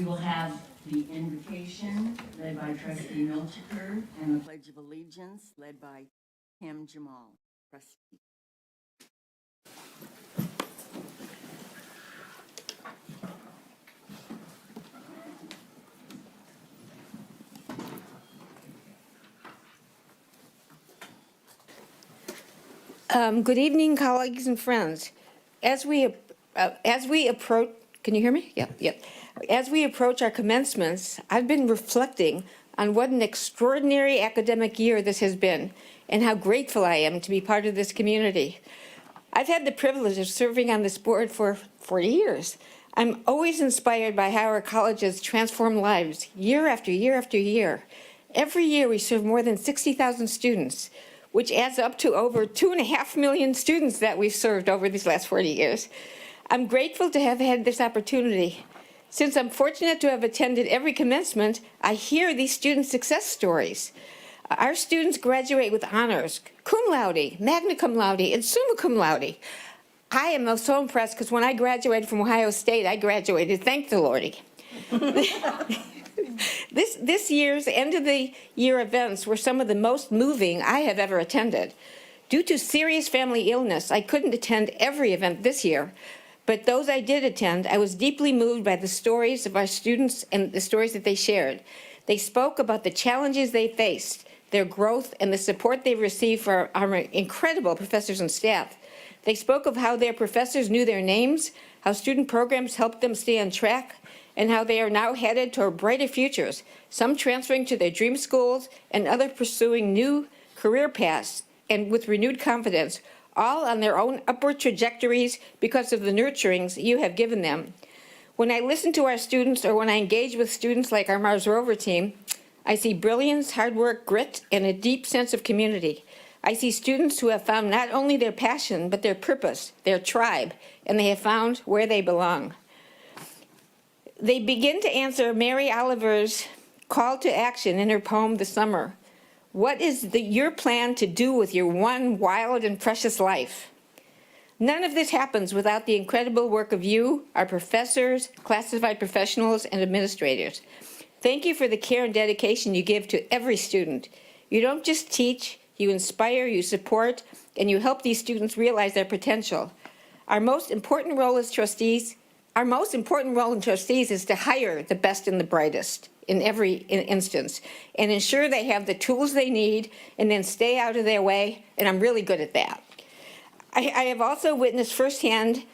will have the invocation led by Trustee Milchiker and the Pledge of Allegiance led by Kim Jamal, Trustee. Good evening, colleagues and friends. As we approach, can you hear me? Yep. As we approach our commencements, I've been reflecting on what an extraordinary academic year this has been and how grateful I am to be part of this community. I've had the privilege of serving on this board for 40 years. I'm always inspired by how our colleges transform lives year after year after year. Every year we serve more than 60,000 students, which adds up to over 2.5 million students that we've served over these last 40 years. I'm grateful to have had this opportunity. Since I'm fortunate to have attended every commencement, I hear these students' success stories. Our students graduate with honors, cum laude, magna cum laude, and summa cum laude. I am so impressed because when I graduated from Ohio State, I graduated, thank the Lordy. This year's end of the year events were some of the most moving I have ever attended. Due to serious family illness, I couldn't attend every event this year, but those I did attend, I was deeply moved by the stories of our students and the stories that they shared. They spoke about the challenges they faced, their growth, and the support they received from our incredible professors and staff. They spoke of how their professors knew their names, how student programs helped them stay on track, and how they are now headed toward brighter futures, some transferring to their dream schools and others pursuing new career paths and with renewed confidence, all on their own upward trajectories because of the nurturings you have given them. When I listen to our students or when I engage with students like our Mars Rover team, I see brilliance, hard work, grit, and a deep sense of community. I see students who have found not only their passion, but their purpose, their tribe, and they have found where they belong. They begin to answer Mary Oliver's call to action in her poem, The Summer. What is your plan to do with your one wild and precious life? None of this happens without the incredible work of you, our professors, classified professionals, and administrators. Thank you for the care and dedication you give to every student. You don't just teach, you inspire, you support, and you help these students realize their potential. Our most important role in Trustees is to hire the best and the brightest in every instance and ensure they have the tools they need and then stay out of their way, and I'm really good at that. I have also witnessed firsthand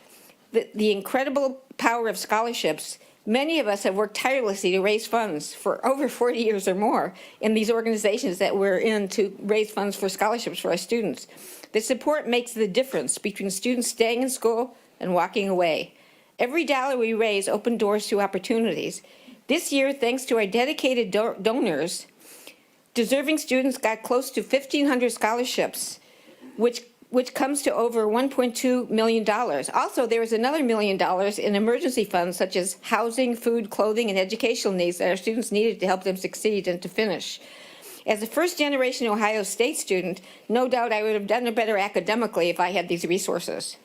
the incredible power of scholarships. Many of us have worked tirelessly to raise funds for over 40 years or more in these organizations that we're in to raise funds for scholarships for our students. The support makes the difference between students staying in school and walking away. Every dollar we raise opens doors to opportunities. This year, thanks to our dedicated donors, deserving students got close to 1,500 scholarships, which comes to over $1.2 million. Also, there is another $1 million in emergency funds such as housing, food, clothing, and educational needs that our students needed to help them succeed and to finish. As a first-generation Ohio State student, no doubt I would have done better academically if I had these resources.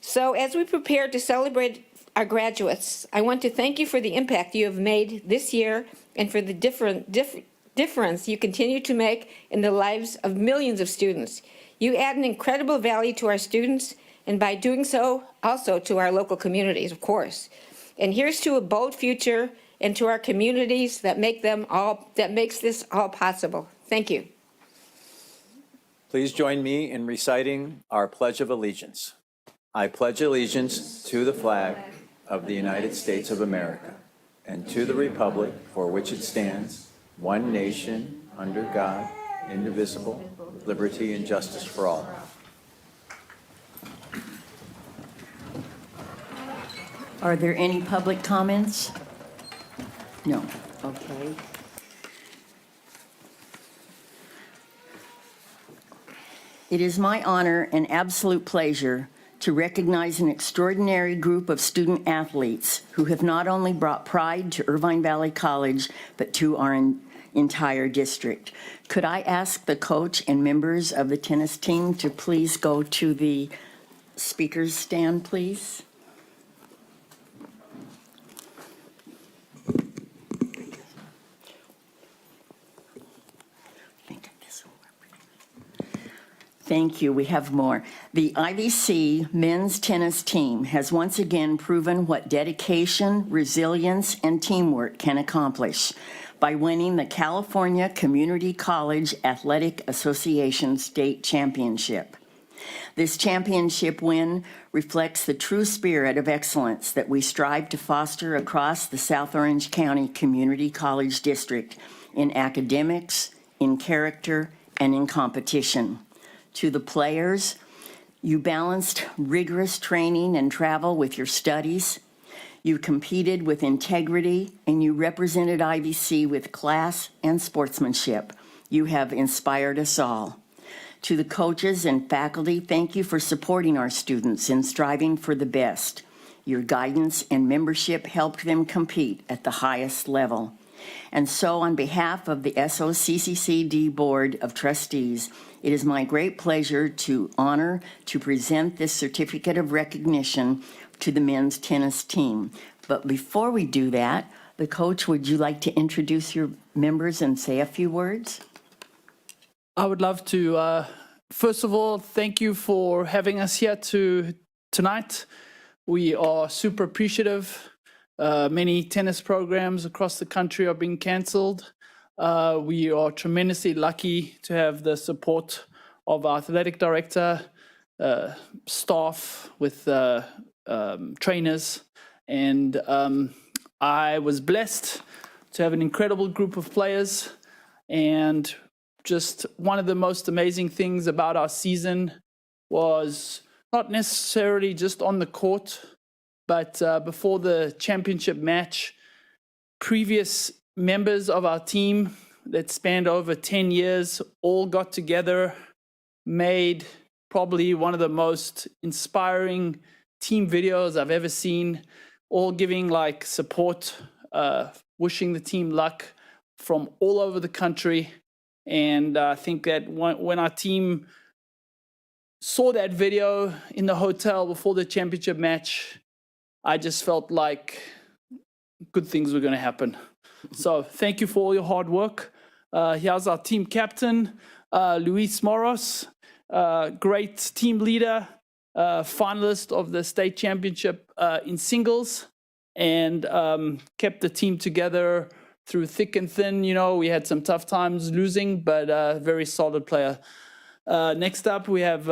So as we prepare to celebrate our graduates, I want to thank you for the impact you have made this year and for the difference you continue to make in the lives of millions of students. You add an incredible value to our students, and by doing so, also to our local communities, of course. And here's to a bold future and to our communities that makes this all possible. Thank you. Please join me in reciting our Pledge of Allegiance. I pledge allegiance to the flag of the United States of America and to the republic for which it stands, one nation, under God, indivisible, with liberty and justice for all. Are there any public comments? No. Okay. It is my honor and absolute pleasure to recognize an extraordinary group of student athletes who have not only brought pride to Irvine Valley College, but to our entire district. Could I ask the coach and members of the tennis team to please go to the speakers stand, please? Thank you. We have more. The IVC men's tennis team has once again proven what dedication, resilience, and teamwork can accomplish by winning the California Community College Athletic Association State Championship. This championship win reflects the true spirit of excellence that we strive to foster across the South Orange County Community College District in academics, in character, and in competition. To the players, you balanced rigorous training and travel with your studies. You competed with integrity, and you represented IVC with class and sportsmanship. You have inspired us all. To the coaches and faculty, thank you for supporting our students in striving for the best. Your guidance and membership helped them compete at the highest level. And so on behalf of the SOCCCD Board of Trustees, it is my great pleasure to present this certificate of recognition to the men's tennis team. But before we do that, the coach, would you like to introduce your members and say a few words? I would love to, first of all, thank you for having us here tonight. We are super appreciative. Many tennis programs across the country are being cancelled. We are tremendously lucky to have the support of our athletic director, staff with trainers, and I was blessed to have an incredible group of players. And just one of the most amazing things about our season was not necessarily just on the court, but before the championship match, previous members of our team that spanned over 10 years all got together, made probably one of the most inspiring team videos I've ever seen, all giving like support, wishing the team luck from all over the country. And I think that when our team saw that video in the hotel before the championship match, I just felt like good things were going to happen. So thank you for all your hard work. Here's our team captain, Luis Moros, great team leader, finalist of the state championship in singles, and kept the team together through thick and thin. You know, we had some tough times losing, but a very solid player. Next up, we have...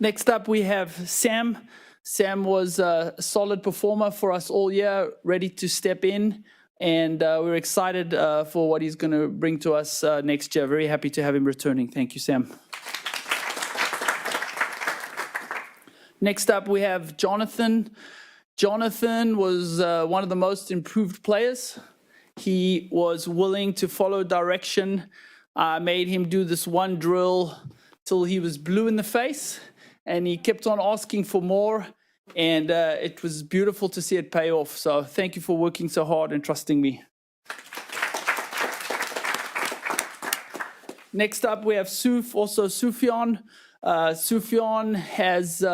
Next up, we have Sam. Sam was a solid performer for us all year, ready to step in, and we're excited for what he's going to bring to us next year. Very happy to have him returning. Thank you, Sam. Next up, we have Jonathan. Jonathan was one of the most improved players. He was willing to follow direction. I made him do this one drill till he was blue in the face, and he kept on asking for more, and it was beautiful to see it pay off. So thank you for working so hard and trusting me. Next up, we have Suf, also Sufjan. Sufjan has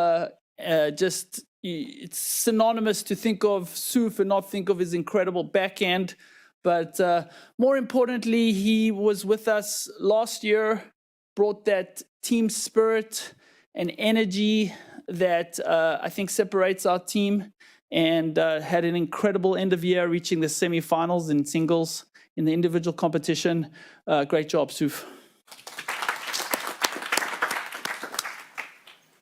it's synonymous to think of Suf and not think of his incredible backhand. But more importantly, he was with us last year, brought that team spirit and energy that I think separates our team, and had an incredible end of year, reaching the semifinals in singles in the individual competition. Great job, Suf.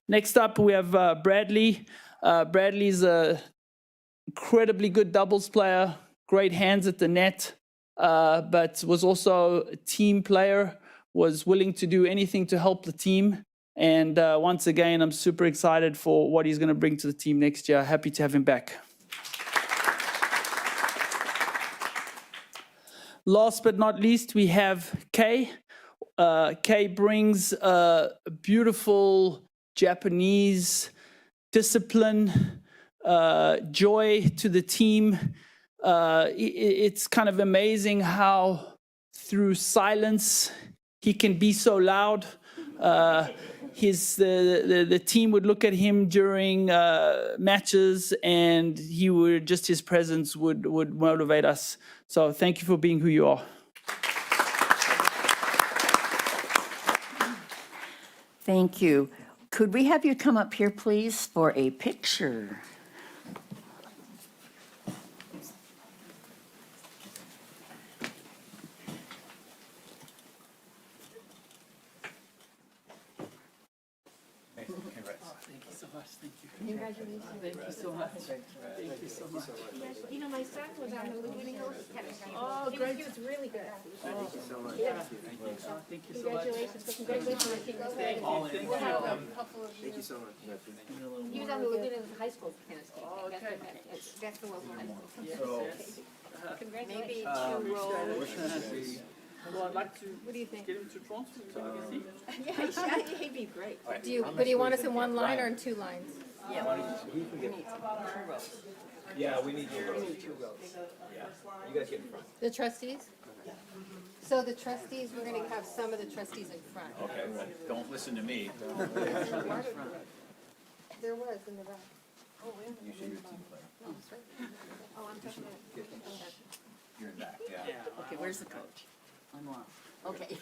Next up, we have Bradley. Bradley's an incredibly good doubles player, great hands at the net, but was also a team player, was willing to do anything to help the team. And once again, I'm super excited for what he's going to bring to the team next year. Happy to have him back. Last but not least, we have Kay. Kay brings a beautiful Japanese discipline, joy to the team. It's kind of amazing how through silence he can be so loud. The team would look at him during matches, and his presence would motivate us. So thank you for being who you are. Thank you. Could we have you come up here, please, for a picture? Thank you so much. Thank you. Congratulations. Thank you so much. Thank you so much. You know, my son was on the winning list. Oh, great. He was really good. Thank you so much. Thank you so much. Congratulations. Congratulations. Thank you. Thank you. He was on the Laguna High School tennis team. Oh, okay. That's the local high school. Yes. Congratulations. Well, I'd like to What do you think? get him to France so we can see. Yeah, he'd be great. But do you want us in one line or in two lines? Yeah, we need 2 rows. Yeah, we need you. We need 2 rows. Yeah, you guys get in front. The trustees? So the trustees, we're gonna have some of the trustees in front. Okay, don't listen to me. There was in the back. You should be a team player. Oh, I'm talking about. You're in back, yeah. Okay, where's the coach? I'm off. Okay.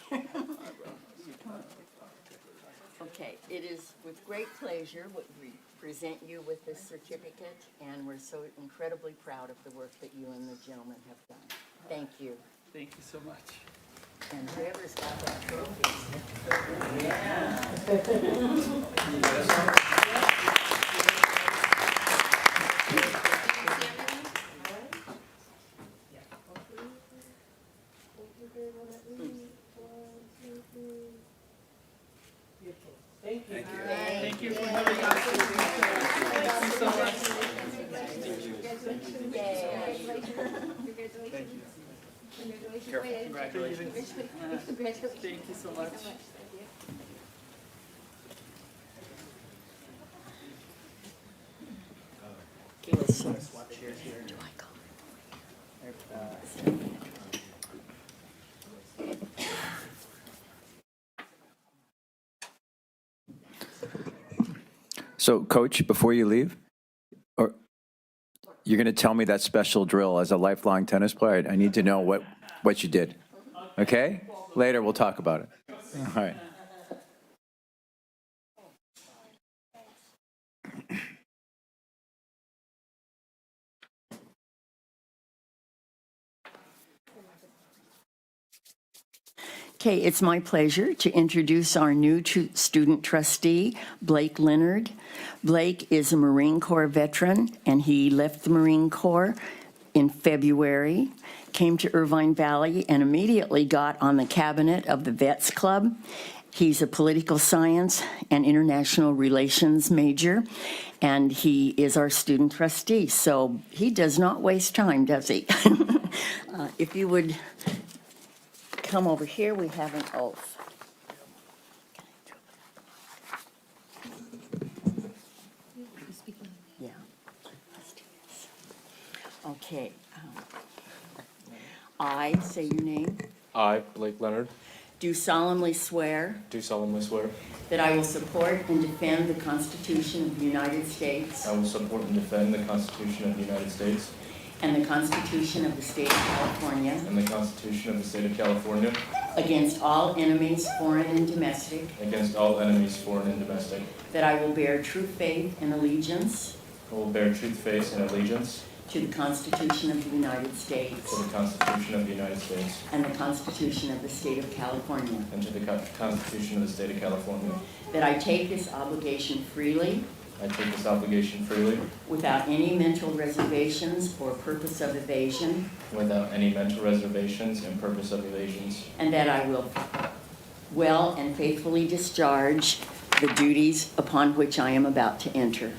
Okay, it is with great pleasure that we present you with this certificate, and we're so incredibly proud of the work that you and the gentleman have done. Thank you. Thank you so much. And whoever's got that trophy. Thank you for having us. Thank you so much. Congratulations. Thank you so much. Okay, let's swap chairs here. Do I go? So, Coach, before you leave, or you're going to tell me that special drill as a lifelong tennis player. I need to know what you did. Okay? Later, we'll talk about it. All right. Okay, it's my pleasure to introduce our new student trustee, Blake Leonard. Blake is a Marine Corps veteran, and he left the Marine Corps in February, came to Irvine Valley, and immediately got on the cabinet of the Vets Club. He's a political science and international relations major, and he is our student trustee. So he does not waste time, does he? If you would come over here, we have an oath. Yeah. Let's do this. Okay. I, say your name, I, Blake Leonard, do solemnly swear do solemnly swear that I will support and defend the Constitution of the United States I will support and defend the Constitution of the United States and the Constitution of the State of California and the Constitution of the State of California against all enemies, foreign and domestic, against all enemies, foreign and domestic. that I will bear true faith and allegiance I will bear true faith and allegiance to the Constitution of the United States to the Constitution of the United States and the Constitution of the State of California, and to the Constitution of the State of California. that I take this obligation freely I take this obligation freely without any mental reservations or purpose of evasion, without any mental reservations and purpose of evasions, and that I will well and faithfully discharge the duties upon which I am about to enter.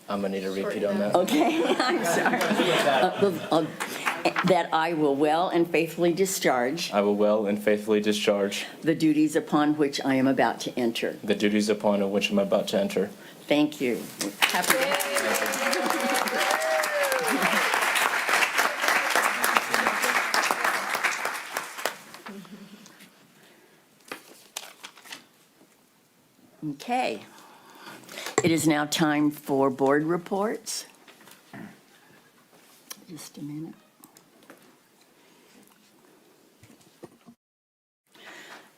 I'm going to need a repeat on that. Okay, I'm sorry. That I will well and faithfully discharge I will well and faithfully discharge the duties upon which I am about to enter. the duties upon which I'm about to enter. Thank you. Happy to have you. Okay. It is now time for board reports. Just a minute.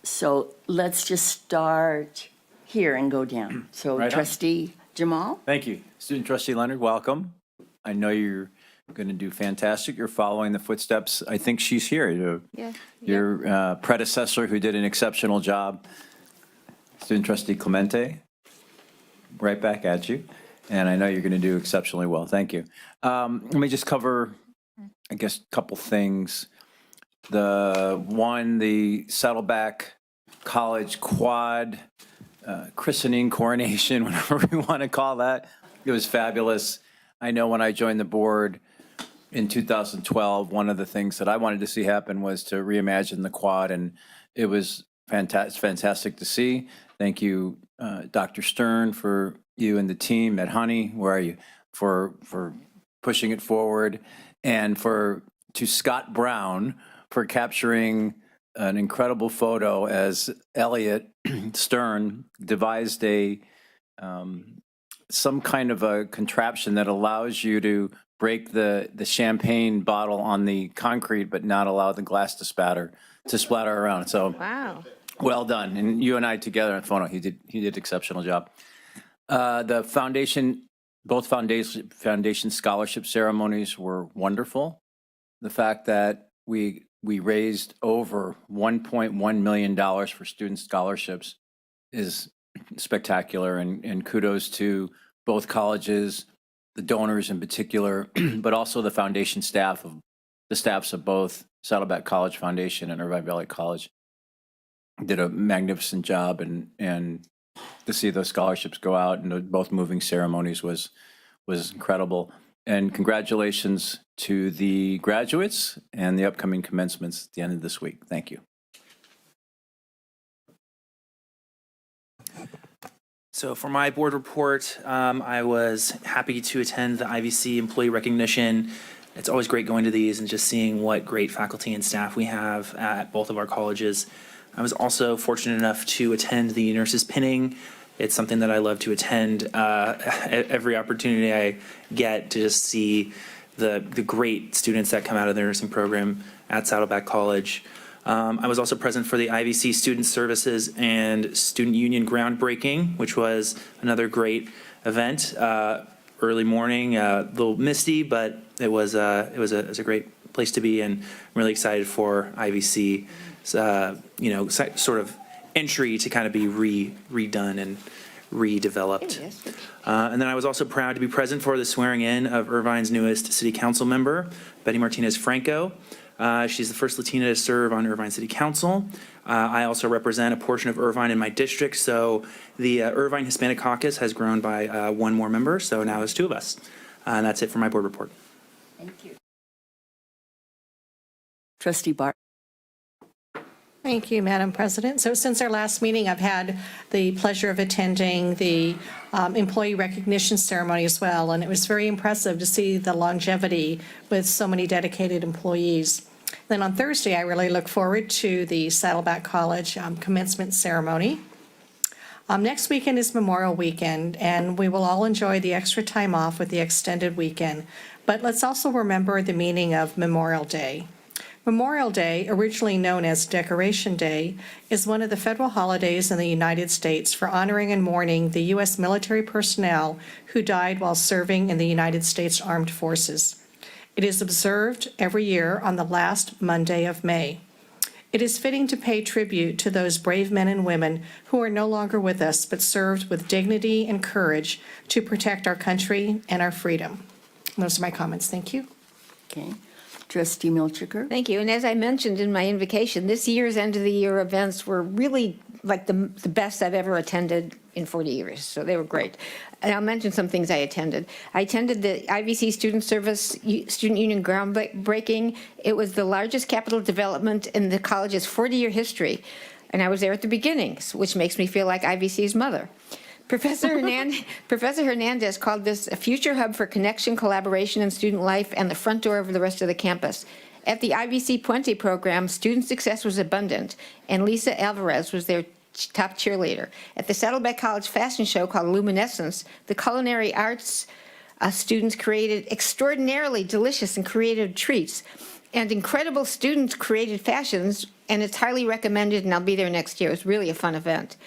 So let's just start here and go down. So Right on. Trustee Jamal? Thank you. Student Trustee Leonard, welcome. I know you're going to do fantastic. You're following the footsteps. I think she's here. Yeah. Your predecessor who did an exceptional job. Student Trustee Clemente, right back at you. And I know you're going to do exceptionally well. Thank you. Let me just cover, I guess, a couple things. The Saddleback College quad, christening, coronation, whatever we want to call that. It was fabulous. I know when I joined the board in 2012, one of the things that I wanted to see happen was to reimagine the quad, and it was fantastic to see. Thank you, Dr. Stern, for you and the team at Honey. Where are you? For pushing it forward, and to Scott Brown for capturing an incredible photo as Elliot Stern devised some kind of a contraption that allows you to break the champagne bottle on the concrete, but not allow the glass to splatter around. So Wow. well done. And you and I together on the photo, he did an exceptional job. The both foundation scholarship ceremonies were wonderful. The fact that we raised over $1.1 million for student scholarships is spectacular, and kudos to both colleges, the donors in particular, but also the foundation staffs of both Saddleback College Foundation and Irvine Valley College did a magnificent job, and to see those scholarships go out and both moving ceremonies was incredible. And congratulations to the graduates and the upcoming commencements at the end of this week. Thank you. So for my board report, I was happy to attend the IVC employee recognition. It's always great going to these and just seeing what great faculty and staff we have at both of our colleges. I was also fortunate enough to attend the nurses pinning. It's something that I love to attend every opportunity I get to just see the great students that come out of the nursing program at Saddleback College. I was also present for the IVC Student Services and Student Union groundbreaking, which was another great event. Early morning, a little misty, but it was a great place to be, and I'm really excited for IVC. Sort of entry to kind of be redone and redeveloped. And then I was also proud to be present for the swearing in of Irvine's newest city council member, Betty Martinez Franco. She's the first Latina to serve on Irvine City Council. I also represent a portion of Irvine in my district, so the Irvine Hispanic Caucus has grown by one more member, so now there's two of us. And that's it for my board report. Thank you. Trustee Bart? Thank you, Madam President. So since our last meeting, I've had the pleasure of attending the employee recognition ceremony as well, and it was very impressive to see the longevity with so many dedicated employees. Then on Thursday, I really look forward to the Saddleback College commencement ceremony. Next weekend is Memorial Weekend, and we will all enjoy the extra time off with the extended weekend. But let's also remember the meaning of Memorial Day. Memorial Day, originally known as Decoration Day, is one of the federal holidays in the United States for honoring and mourning the U.S. military personnel who died while serving in the United States Armed Forces. It is observed every year on the last Monday of May. It is fitting to pay tribute to those brave men and women who are no longer with us but served with dignity and courage to protect our country and our freedom. Those are my comments. Thank you. Okay. Trustee Milchiker? Thank you. And as I mentioned in my invocation, this year's end of the year events were really like the best I've ever attended in 40 years. So they were great. And I'll mention some things I attended. I attended the IVC Student Union groundbreaking. It was the largest capital development in the college's 40-year history. And I was there at the beginning, which makes me feel like IVC's mother. Professor Hernandez called this a future hub for connection, collaboration, and student life, and the front door of the rest of the campus. At the IVC Puente program, student success was abundant, and Lisa Alvarez was their top cheerleader. At the Saddleback College fashion show called Luminescence, the culinary arts students created extraordinarily delicious and creative treats, and incredible student-created fashions and it's highly recommended, and I'll be there next year. It's really a fun event.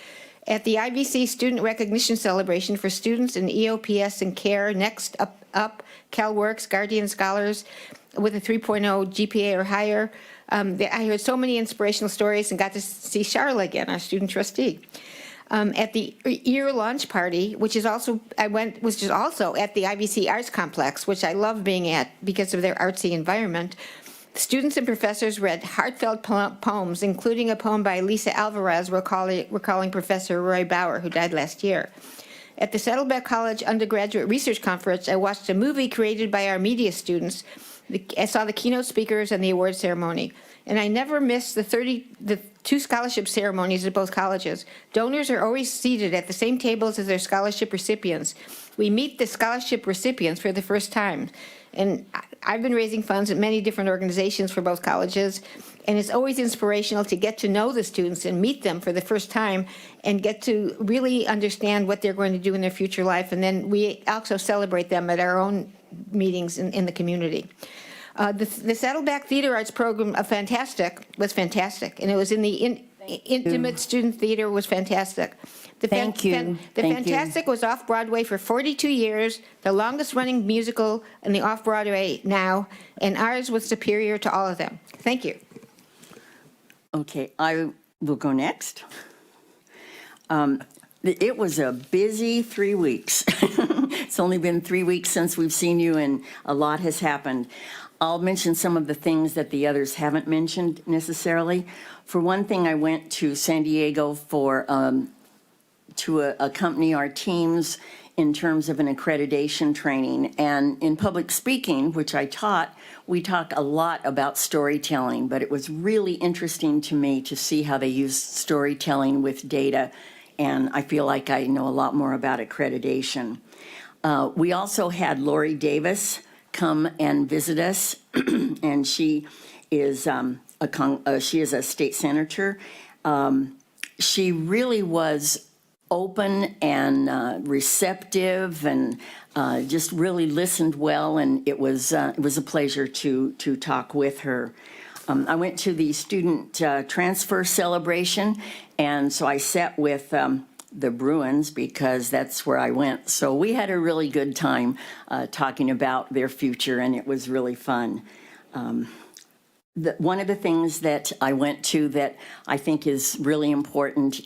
At the IVC Student Recognition Celebration for students in EOPS and CARE, Next Up, CalWorks, Guardian Scholars with a 3.0 GPA or higher, I heard so many inspirational stories and got to see Charla again, our student trustee. At the year launch party, which is also at the IVC Arts Complex, which I love being at because of their artsy environment. Students and professors read heartfelt poems, including a poem by Lisa Alvarez recalling Professor Roy Bauer, who died last year. At the Saddleback College Undergraduate Research Conference, I watched a movie created by our media students. I saw the keynote speakers and the award ceremony. And I never missed the 2 scholarship ceremonies at both colleges. Donors are always seated at the same tables as their scholarship recipients. We meet the scholarship recipients for the first time. And I've been raising funds at many different organizations for both colleges, and it's always inspirational to get to know the students and meet them for the first time and get to really understand what they're going to do in their future life. And then we also celebrate them at our own meetings in the community. The Saddleback Theater Arts program was fantastic, and it was in the intimate student theater was fantastic. The Fantastic was off-Broadway for 42 years, the longest-running musical in the off-Broadway now, and ours was superior to all of them. Thank you. Okay, I will go next. It was a busy 3 weeks. It's only been 3 weeks since we've seen you, and a lot has happened. I'll mention some of the things that the others haven't mentioned necessarily. For one thing, I went to San Diego to accompany our teams in terms of an accreditation training. And in public speaking, which I taught, we talk a lot about storytelling, but it was really interesting to me to see how they use storytelling with data. And I feel like I know a lot more about accreditation. We also had Lori Davis come and visit us, and she is a state senator. She really was open and receptive, and just really listened well, and it was a pleasure to talk with her. I went to the student transfer celebration, and so I sat with the Bruins because that's where I went. So we had a really good time talking about their future, and it was really fun. One of the things that I went to that I think is really important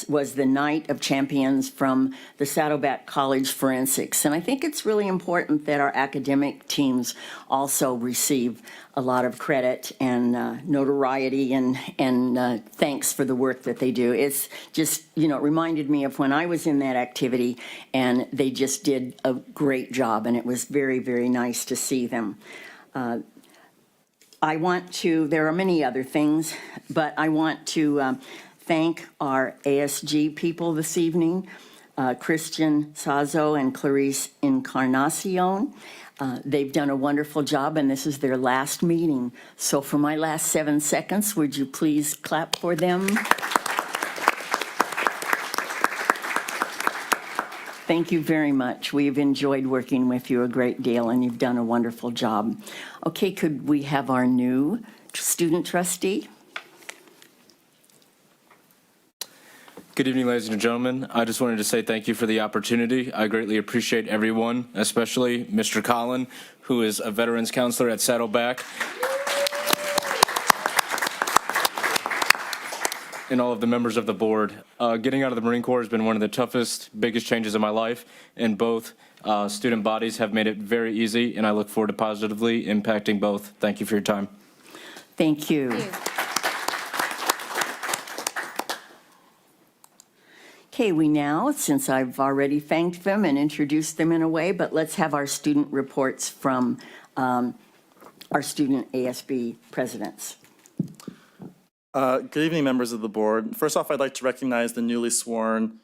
was the Night of Champions from the Saddleback College Forensics. And I think it's really important that our academic teams also receive a lot of credit and notoriety and thanks for the work that they do. It's just, it reminded me of when I was in that activity, and they just did a great job, and it was very, very nice to see them. There are many other things, but I want to thank our ASG people this evening, Christian Sazo and Clarice Encarnacion. They've done a wonderful job, and this is their last meeting. So for my last 7 seconds, would you please clap for them? Thank you very much. We've enjoyed working with you a great deal, and you've done a wonderful job. Okay, could we have our new student trustee? Good evening, ladies and gentlemen. I just wanted to say thank you for the opportunity. I greatly appreciate everyone, especially Mr. Collin, who is a veterans counselor at Saddleback, and all of the members of the board. Getting out of the Marine Corps has been one of the toughest, biggest changes in my life, and both student bodies have made it very easy, and I look forward to positively impacting both. Thank you for your time. Thank you. Thank you. Okay, we now, since I've already thanked them and introduced them in a way, but let's have our student reports from our student ASB presidents. Good evening, members of the board. First off, I'd like to recognize the newly sworn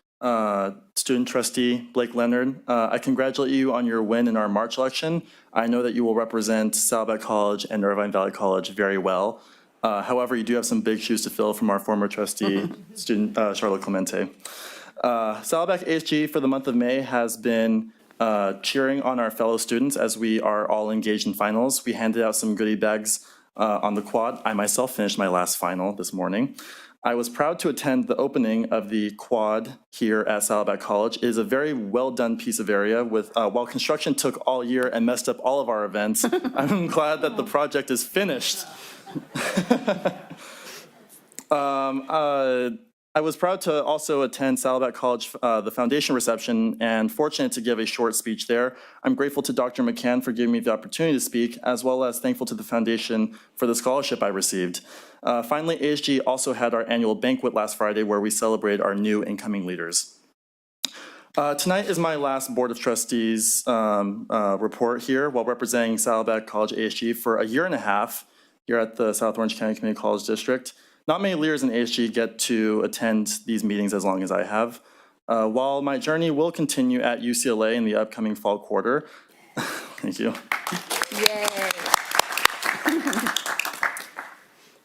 student trustee, Blake Leonard. I congratulate you on your win in our March election. I know that you will represent Saddleback College and Irvine Valley College very well. However, you do have some big shoes to fill from our former trustee, student Charlotte Clemente. Saddleback ASG for the month of May has been cheering on our fellow students as we are all engaged in finals. We handed out some goodie bags on the quad. I myself finished my last final this morning. I was proud to attend the opening of the quad here at Saddleback College. It is a very well-done piece of area with, while construction took all year and messed up all of our events, I'm glad that the project is finished. I was proud to also attend Saddleback College, the foundation reception, and fortunate to give a short speech there. I'm grateful to Dr. McCann for giving me the opportunity to speak, as well as thankful to the foundation for the scholarship I received. Finally, ASG also had our annual banquet last Friday where we celebrated our new incoming leaders. Tonight is my last Board of Trustees report here while representing Saddleback College ASG for a year and a half here at the South Orange County Community College District. Not many leaders in ASG get to attend these meetings as long as I have. While my journey will continue at UCLA in the upcoming fall quarter, thank you. Yay.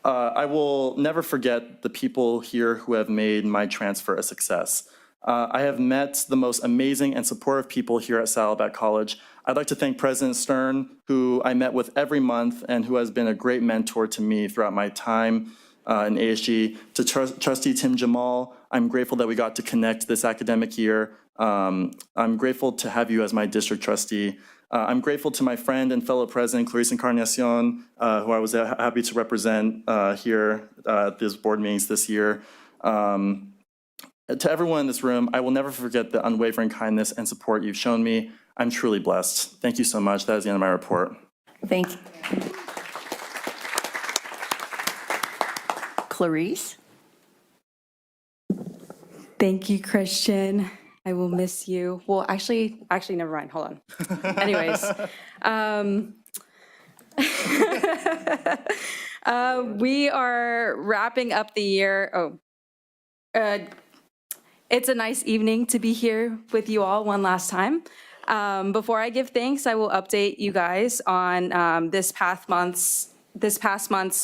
I will never forget the people here who have made my transfer a success. I have met the most amazing and supportive people here at Saddleback College. I'd like to thank President Stern, who I met with every month and who has been a great mentor to me throughout my time in ASG. To Trustee Tim Jamal, I'm grateful that we got to connect this academic year. I'm grateful to have you as my district trustee. I'm grateful to my friend and fellow president, Clarice Encarnacion, who I was happy to represent here at these board meetings this year. To everyone in this room, I will never forget the unwavering kindness and support you've shown me. I'm truly blessed. Thank you so much. That is the end of my report. Thank you. Clarice? Thank you, Christian. I will miss you. Well, actually, never mind. Hold on. Anyways, we are wrapping up the year. It's a nice evening to be here with you all one last time. Before I give thanks, I will update you guys on this past month's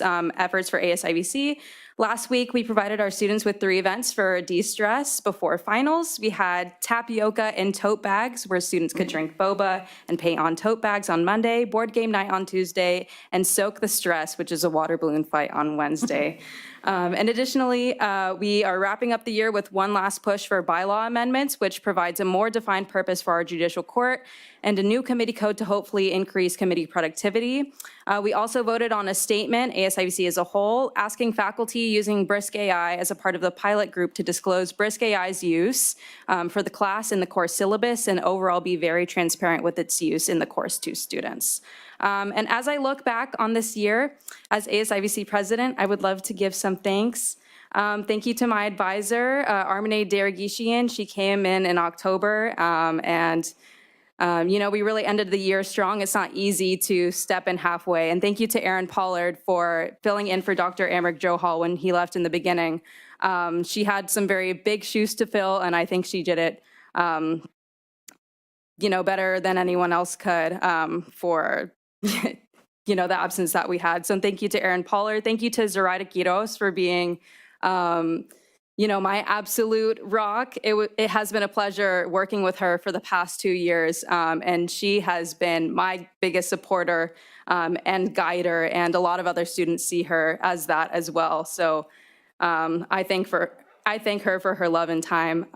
efforts for ASIVC. Last week, we provided our students with 3 events for de-stress before finals. We had tapioca in tote bags, where students could drink boba and paint on tote bags on Monday, board game night on Tuesday, and Soak the Stress, which is a water balloon fight on Wednesday. And additionally, we are wrapping up the year with one last push for bylaw amendments, which provides a more defined purpose for our judicial court and a new committee code to hopefully increase committee productivity. We also voted on a statement, ASIVC as a whole, asking faculty using Brisk AI as a part of the pilot group to disclose Brisk AI's use for the class in the course syllabus and overall be very transparent with its use in the course to students. And as I look back on this year as ASIVC president, I would love to give some thanks. Thank you to my advisor, Armine Daragishian. She came in October, we really ended the year strong. It's not easy to step in halfway. And thank you to Erin Pollard for filling in for Dr. Amric Johal when he left in the beginning. She had some very big shoes to fill, and I think she did it, better than anyone else could for the absence that we had. So thank you to Erin Pollard. Thank you to Zoraida Quiros for being, my absolute rock. It has been a pleasure working with her for the past 2 years, and she has been my biggest supporter and guider, and a lot of other students see her as that as well. So I thank her for her love and time.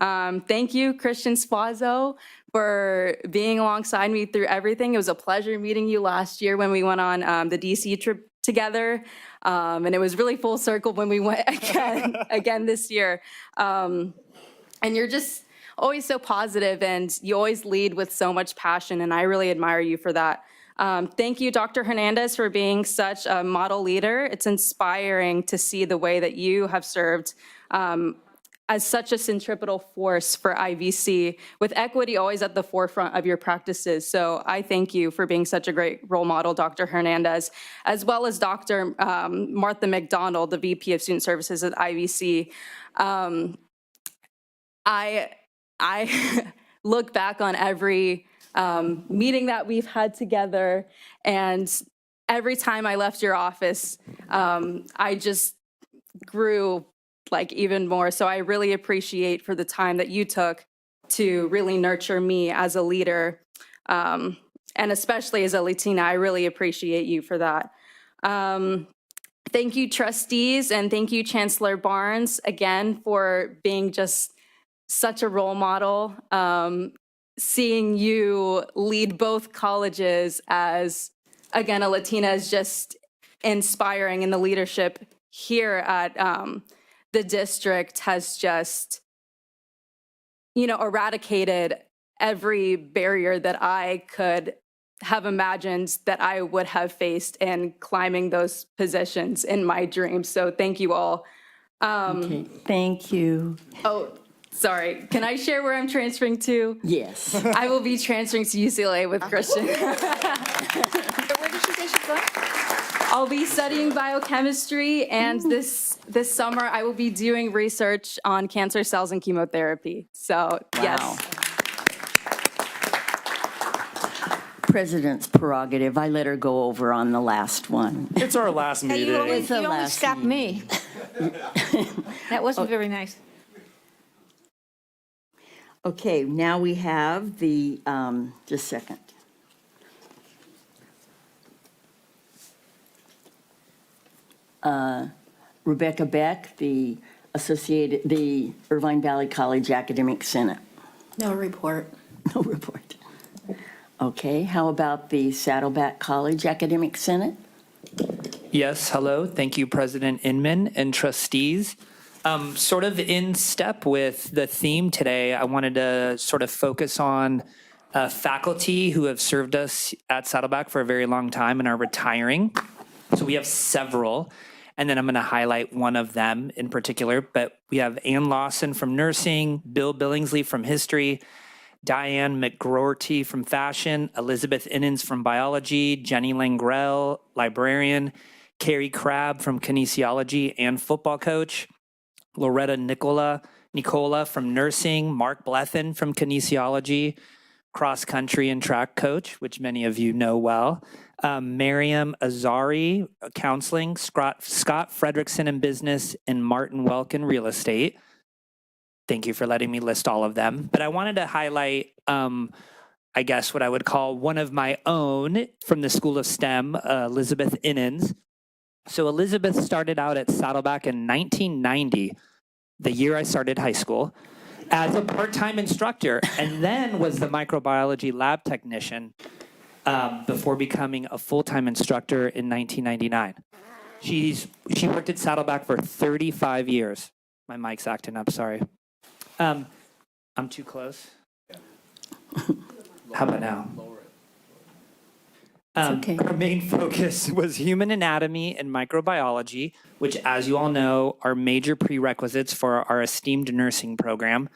Thank you, Christian Sfuazo, for being alongside me through everything. It was a pleasure meeting you last year when we went on the DC trip together. And it was really full circle when we went again this year. And you're just always so positive, and you always lead with so much passion, and I really admire you for that. Thank you, Dr. Hernandez, for being such a model leader. It's inspiring to see the way that you have served as such a centripetal force for IVC, with equity always at the forefront of your practices. So I thank you for being such a great role model, Dr. Hernandez, as well as Dr. Martha McDonald, the VP of Student Services at IVC. I look back on every meeting that we've had together, and every time I left your office, I just grew even more. So I really appreciate for the time that you took to really nurture me as a leader. And especially as a Latina, I really appreciate you for that. Thank you, trustees, and thank you, Chancellor Barnes, again, for being just such a role model. Seeing you lead both colleges as, again, a Latina is just inspiring, and the leadership here at the district has just, eradicated every barrier that I could have imagined that I would have faced in climbing those positions in my dreams. So thank you all. Okay, thank you. Oh, sorry. Can I share where I'm transferring to? Yes. I will be transferring to UCLA with Christian. Where did she say she's going? I'll be studying biochemistry, and this summer I will be doing research on cancer cells and chemotherapy. So, yes. President's prerogative. I let her go over on the last one. It's our last meeting. You It's the only last stopped me. That wasn't very nice. Okay, now we have the, just a second. Rebecca Beck, the Irvine Valley College Academic Senate. No report. No report. Okay, how about the Saddleback College Academic Senate? Yes, hello. Thank you, President Inman and trustees. Sort of in step with the theme today, I wanted to sort of focus on faculty who have served us at Saddleback for a very long time and are retiring. So we have several, and then I'm going to highlight one of them in particular. But we have Ann Lawson from nursing, Bill Billingsley from history, Diane McGroarty from fashion, Elizabeth Innens from biology, Jenny Langrell, librarian, Carrie Crabb from kinesiology and football coach, Loretta Nicola from nursing, Mark Blethen from kinesiology, cross country and track coach, which many of you know well, Miriam Azari, counseling, Scott Fredrickson in business, and Martin Welkin, real estate. Thank you for letting me list all of them. But I wanted to highlight, I guess, what I would call one of my own from the School of STEM, Elizabeth Innens. So Elizabeth started out at Saddleback in 1990, the year I started high school, as a part-time instructor, and then was the microbiology lab technician before becoming a full-time instructor in 1999. She worked at Saddleback for 35 years. My mic's acting up, sorry. I'm too close. How about now? Okay. Our main focus was human anatomy and microbiology, which, as you all know, are major prerequisites for our esteemed nursing program.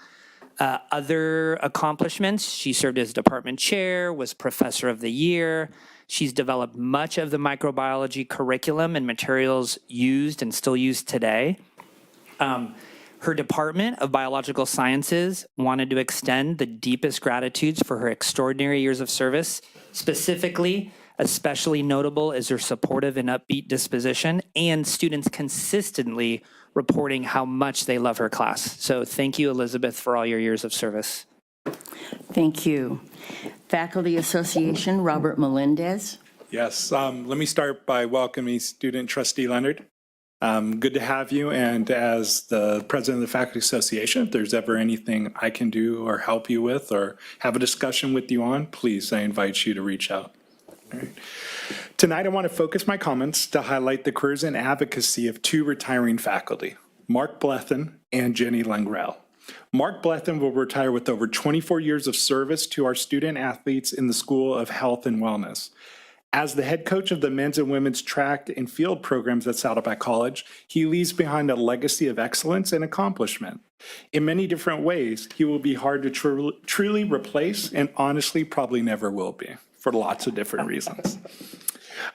Other accomplishments, she served as department chair, was professor of the year. She's developed much of the microbiology curriculum and materials used and still used today. Her Department of Biological Sciences wanted to extend the deepest gratitudes for her extraordinary years of service. Specifically, especially notable is her supportive and upbeat disposition and students consistently reporting how much they love her class. So thank you, Elizabeth, for all your years of service. Thank you. Faculty Association, Robert Melendez. Yes, let me start by welcoming student trustee Leonard. Good to have you, and as the president of the Faculty Association, if there's ever anything I can do or help you with or have a discussion with you on, please, I invite you to reach out. All right. Tonight, I want to focus my comments to highlight the careers and advocacy of two retiring faculty, Mark Blethen and Jenny Langrell. Mark Blethen will retire with over 24 years of service to our student athletes in the School of Health and Wellness. As the head coach of the men's and women's track and field programs at Saddleback College, he leaves behind a legacy of excellence and accomplishment. In many different ways, he will be hard to truly replace, and honestly probably never will be, for lots of different reasons.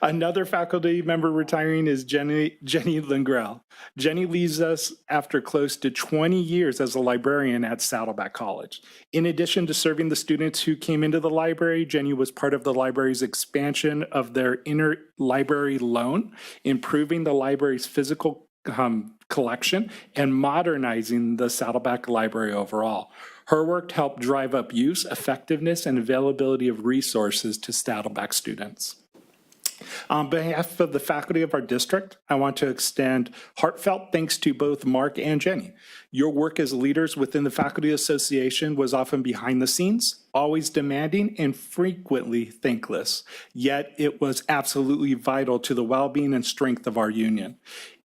Another faculty member retiring is Jenny Langrell. Jenny leaves us after close to 20 years as a librarian at Saddleback College. In addition to serving the students who came into the library, Jenny was part of the library's expansion of their interlibrary loan, improving the library's physical collection, and modernizing the Saddleback Library overall. Her work helped drive up use, effectiveness, and availability of resources to Saddleback students. On behalf of the faculty of our district, I want to extend heartfelt thanks to both Mark and Jenny. Your work as leaders within the Faculty Association was often behind the scenes, always demanding and frequently thankless, yet it was absolutely vital to the well-being and strength of our union.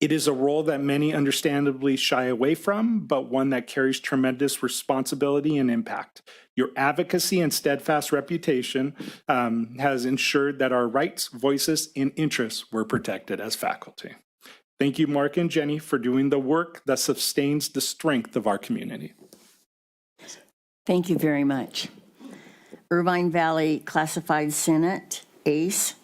It is a role that many understandably shy away from, but one that carries tremendous responsibility and impact. Your advocacy and steadfast reputation has ensured that our rights, voices, and interests were protected as faculty. Thank you, Mark and Jenny, for doing the work that sustains the strength of our community. Thank you very much. Irvine Valley Classified Senate, ACE.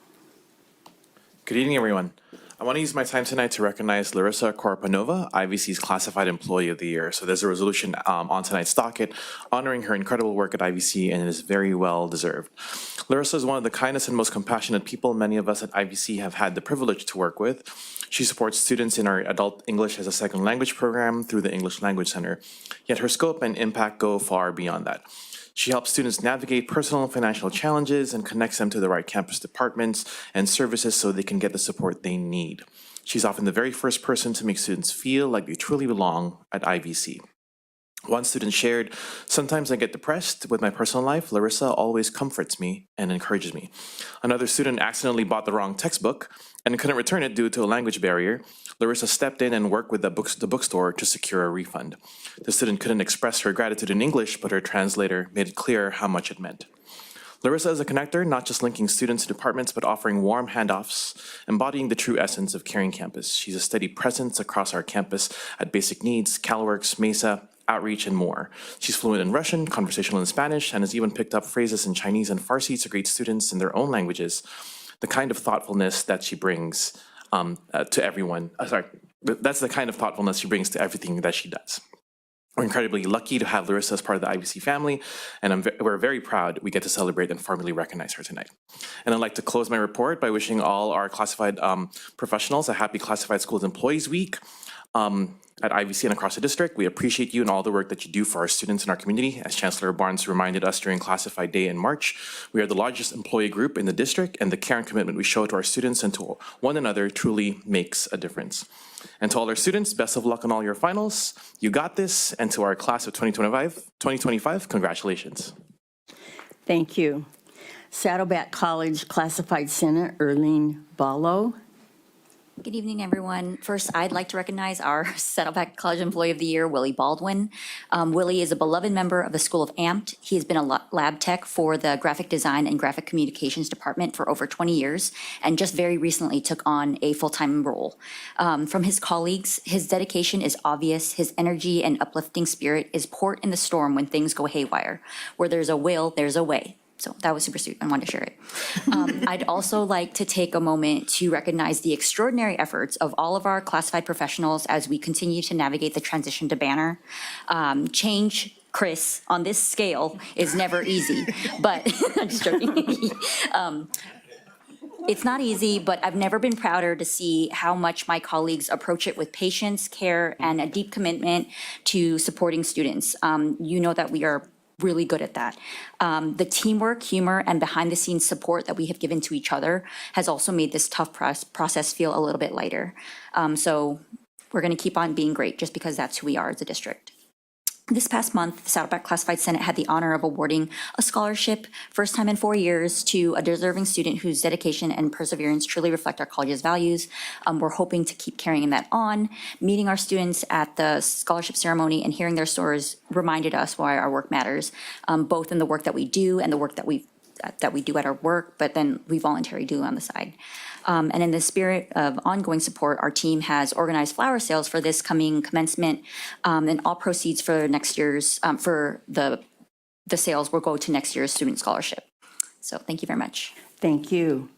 Good evening, everyone. I want to use my time tonight to recognize Larissa Korpanova, IVC's Classified Employee of the Year. So there's a resolution on tonight's docket honoring her incredible work at IVC, and it is very well deserved. Larissa is one of the kindest and most compassionate people many of us at IVC have had the privilege to work with. She supports students in our Adult English as a Second Language program through the English Language Center, yet her scope and impact go far beyond that. She helps students navigate personal and financial challenges and connects them to the right campus departments and services so they can get the support they need. She's often the very first person to make students feel like they truly belong at IVC. One student shared, "Sometimes I get depressed with my personal life. Larissa always comforts me and encourages me." Another student accidentally bought the wrong textbook and couldn't return it due to a language barrier. Larissa stepped in and worked with the bookstore to secure a refund. The student couldn't express her gratitude in English, but her translator made it clear how much it meant. Larissa is a connector, not just linking students to departments, but offering warm handoffs, embodying the true essence of Caring Campus. She's a steady presence across our campus at Basic Needs, CalWorks, Mesa, Outreach, and more. She's fluent in Russian, conversational in Spanish, and has even picked up phrases in Chinese and Farsi to greet students in their own languages. The kind of thoughtfulness that she brings to everyone. That's the kind of thoughtfulness she brings to everything that she does. We're incredibly lucky to have Larissa as part of the IVC family, and we're very proud we get to celebrate and formally recognize her tonight. And I'd like to close my report by wishing all our classified professionals a happy Classified Schools Employees Week. At IVC and across the district, we appreciate you and all the work that you do for our students in our community. As Chancellor Barnes reminded us during Classified Day in March, we are the largest employee group in the district, and the care and commitment we show to our students and to one another truly makes a difference. And to all our students, best of luck on all your finals. You got this. And to our class of 2025, congratulations. Thank you. Saddleback College Classified Senate, Erlene Ballo. Good evening, everyone. First, I'd like to recognize our Saddleback College Employee of the Year, Willie Baldwin. Willie is a beloved member of the School of AMPT. He has been a lab tech for the Graphic Design and Graphic Communications Department for over 20 years, and just very recently took on a full-time role. From his colleagues, his dedication is obvious. His energy and uplifting spirit is port in the storm when things go haywire. Where there's a will, there's a way. So that was super sweet. I wanted to share it. I'd also like to take a moment to recognize the extraordinary efforts of all of our classified professionals as we continue to navigate the transition to Banner. Change, Chris, on this scale is never easy, but I'm just joking. It's not easy, but I've never been prouder to see how much my colleagues approach it with patience, care, and a deep commitment to supporting students. You know that we are really good at that. The teamwork, humor, and behind-the-scenes support that we have given to each other has also made this tough process feel a little bit lighter. So we're going to keep on being great just because that's who we are as a district. This past month, the Saddleback Classified Senate had the honor of awarding a scholarship, first time in 4 years, to a deserving student whose dedication and perseverance truly reflect our college's values. We're hoping to keep carrying that on. Meeting our students at the scholarship ceremony and hearing their stories reminded us why our work matters, both in the work that we do and the work that we do at our work, but then we voluntarily do on the side. And in the spirit of ongoing support, our team has organized flower sales for this coming commencement, and all proceeds for next year's, for the sales will go to next year's student scholarship. So thank you very much. Thank you.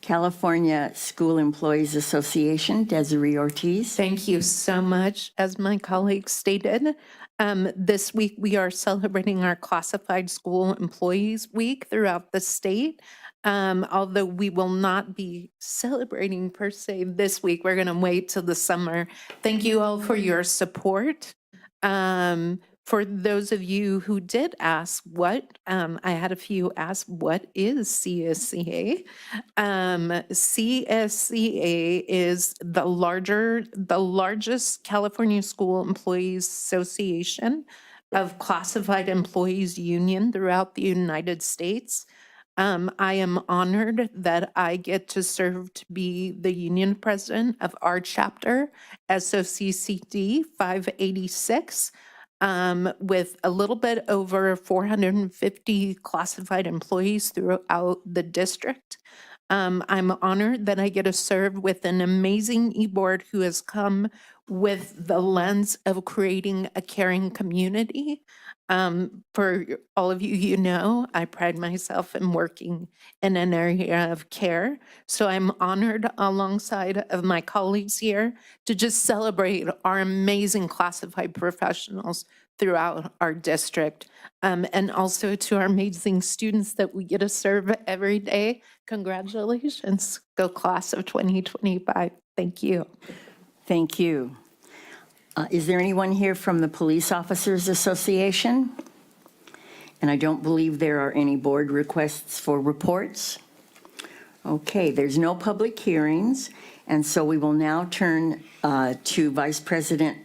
California School Employees Association, Desiree Ortiz. Thank you so much. As my colleague stated, this week we are celebrating our Classified School Employees Week throughout the state. Although we will not be celebrating per se this week, we're going to wait till the summer. Thank you all for your support, for those of you who did ask I had a few ask, what is CSCA? CSCA is the largest California School Employees Association of classified employees union throughout the United States. I am honored that I get to serve to be the union president of our chapter, SOCCD 586, with a little bit over 450 classified employees throughout the district. I'm honored that I get to serve with an amazing e-board who has come with the lens of creating a caring community. For all of you, you know, I pride myself in working in an area of care. So I'm honored alongside of my colleagues here to just celebrate our amazing classified professionals throughout our district. And also to our amazing students that we get to serve every day. Congratulations, go class of 2025. Thank you. Thank you. Is there anyone here from the Police Officers Association? And I don't believe there are any board requests for reports. Okay, there's no public hearings, and so we will now turn to Vice President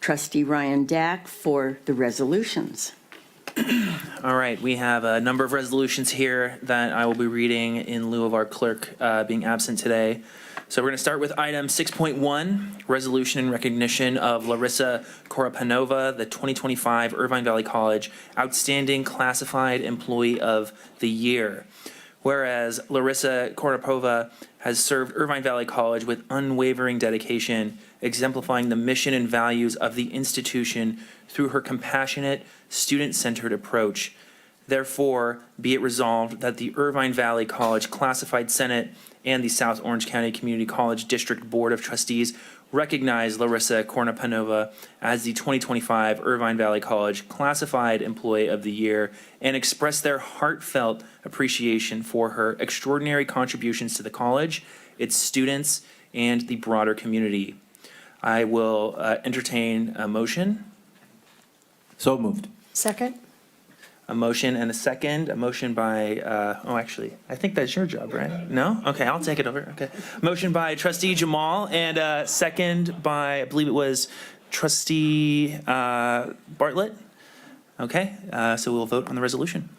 Trustee Ryan Dack for the resolutions. All right, we have a number of resolutions here that I will be reading in lieu of our clerk being absent today. So we're going to start with item 6.1, resolution in recognition of Larissa Korapanova, the 2025 Irvine Valley College Outstanding Classified Employee of the Year. Whereas Larissa Korapanova has served Irvine Valley College with unwavering dedication, exemplifying the mission and values of the institution through her compassionate, student-centered approach. Therefore, be it resolved that the Irvine Valley College Classified Senate and the South Orange County Community College District Board of Trustees recognize Larissa Korapanova as the 2025 Irvine Valley College Classified Employee of the Year and express their heartfelt appreciation for her extraordinary contributions to the college, its students, and the broader community. I will entertain a motion. So moved. Second? A motion and a second. A motion by, actually, I think that's your job, right? No? Okay, I'll take it over. Okay. Motion by Trustee Jamal and a second by, I believe it was Trustee Bartlett. Okay, so we'll vote on the resolution.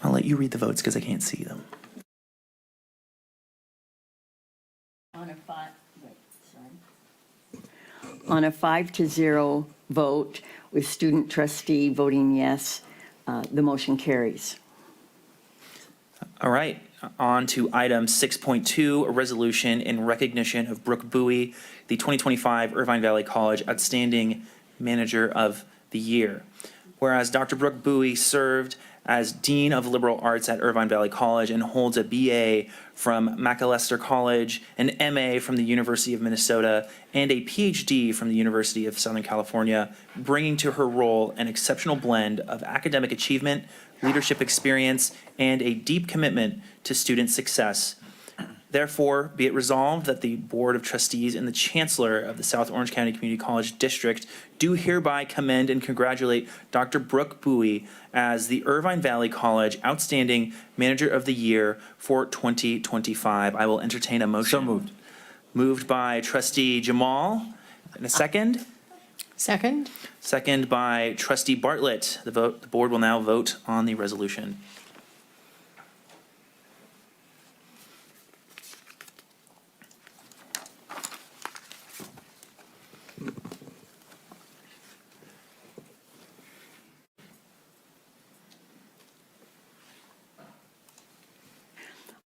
I'll let you read the votes because I can't see them. On a 5-0 vote with student trustee voting yes, the motion carries. All right, on to item 6.2, a resolution in recognition of Brooke Bowie, the 2025 Irvine Valley College Outstanding Manager of the Year. Whereas Dr. Brooke Bowie served as Dean of Liberal Arts at Irvine Valley College and holds a BA from Macalester College, an MA from the University of Minnesota, and a PhD from the University of Southern California, bringing to her role an exceptional blend of academic achievement, leadership experience, and a deep commitment to student success. Therefore, be it resolved that the Board of Trustees and the Chancellor of the South Orange County Community College District do hereby commend and congratulate Dr. Brooke Bowie as the Irvine Valley College Outstanding Manager of the Year for 2025. I will entertain a motion. So moved. Moved by Trustee Jamal. And a second? Second? Second by Trustee Bartlett. The board will now vote on the resolution.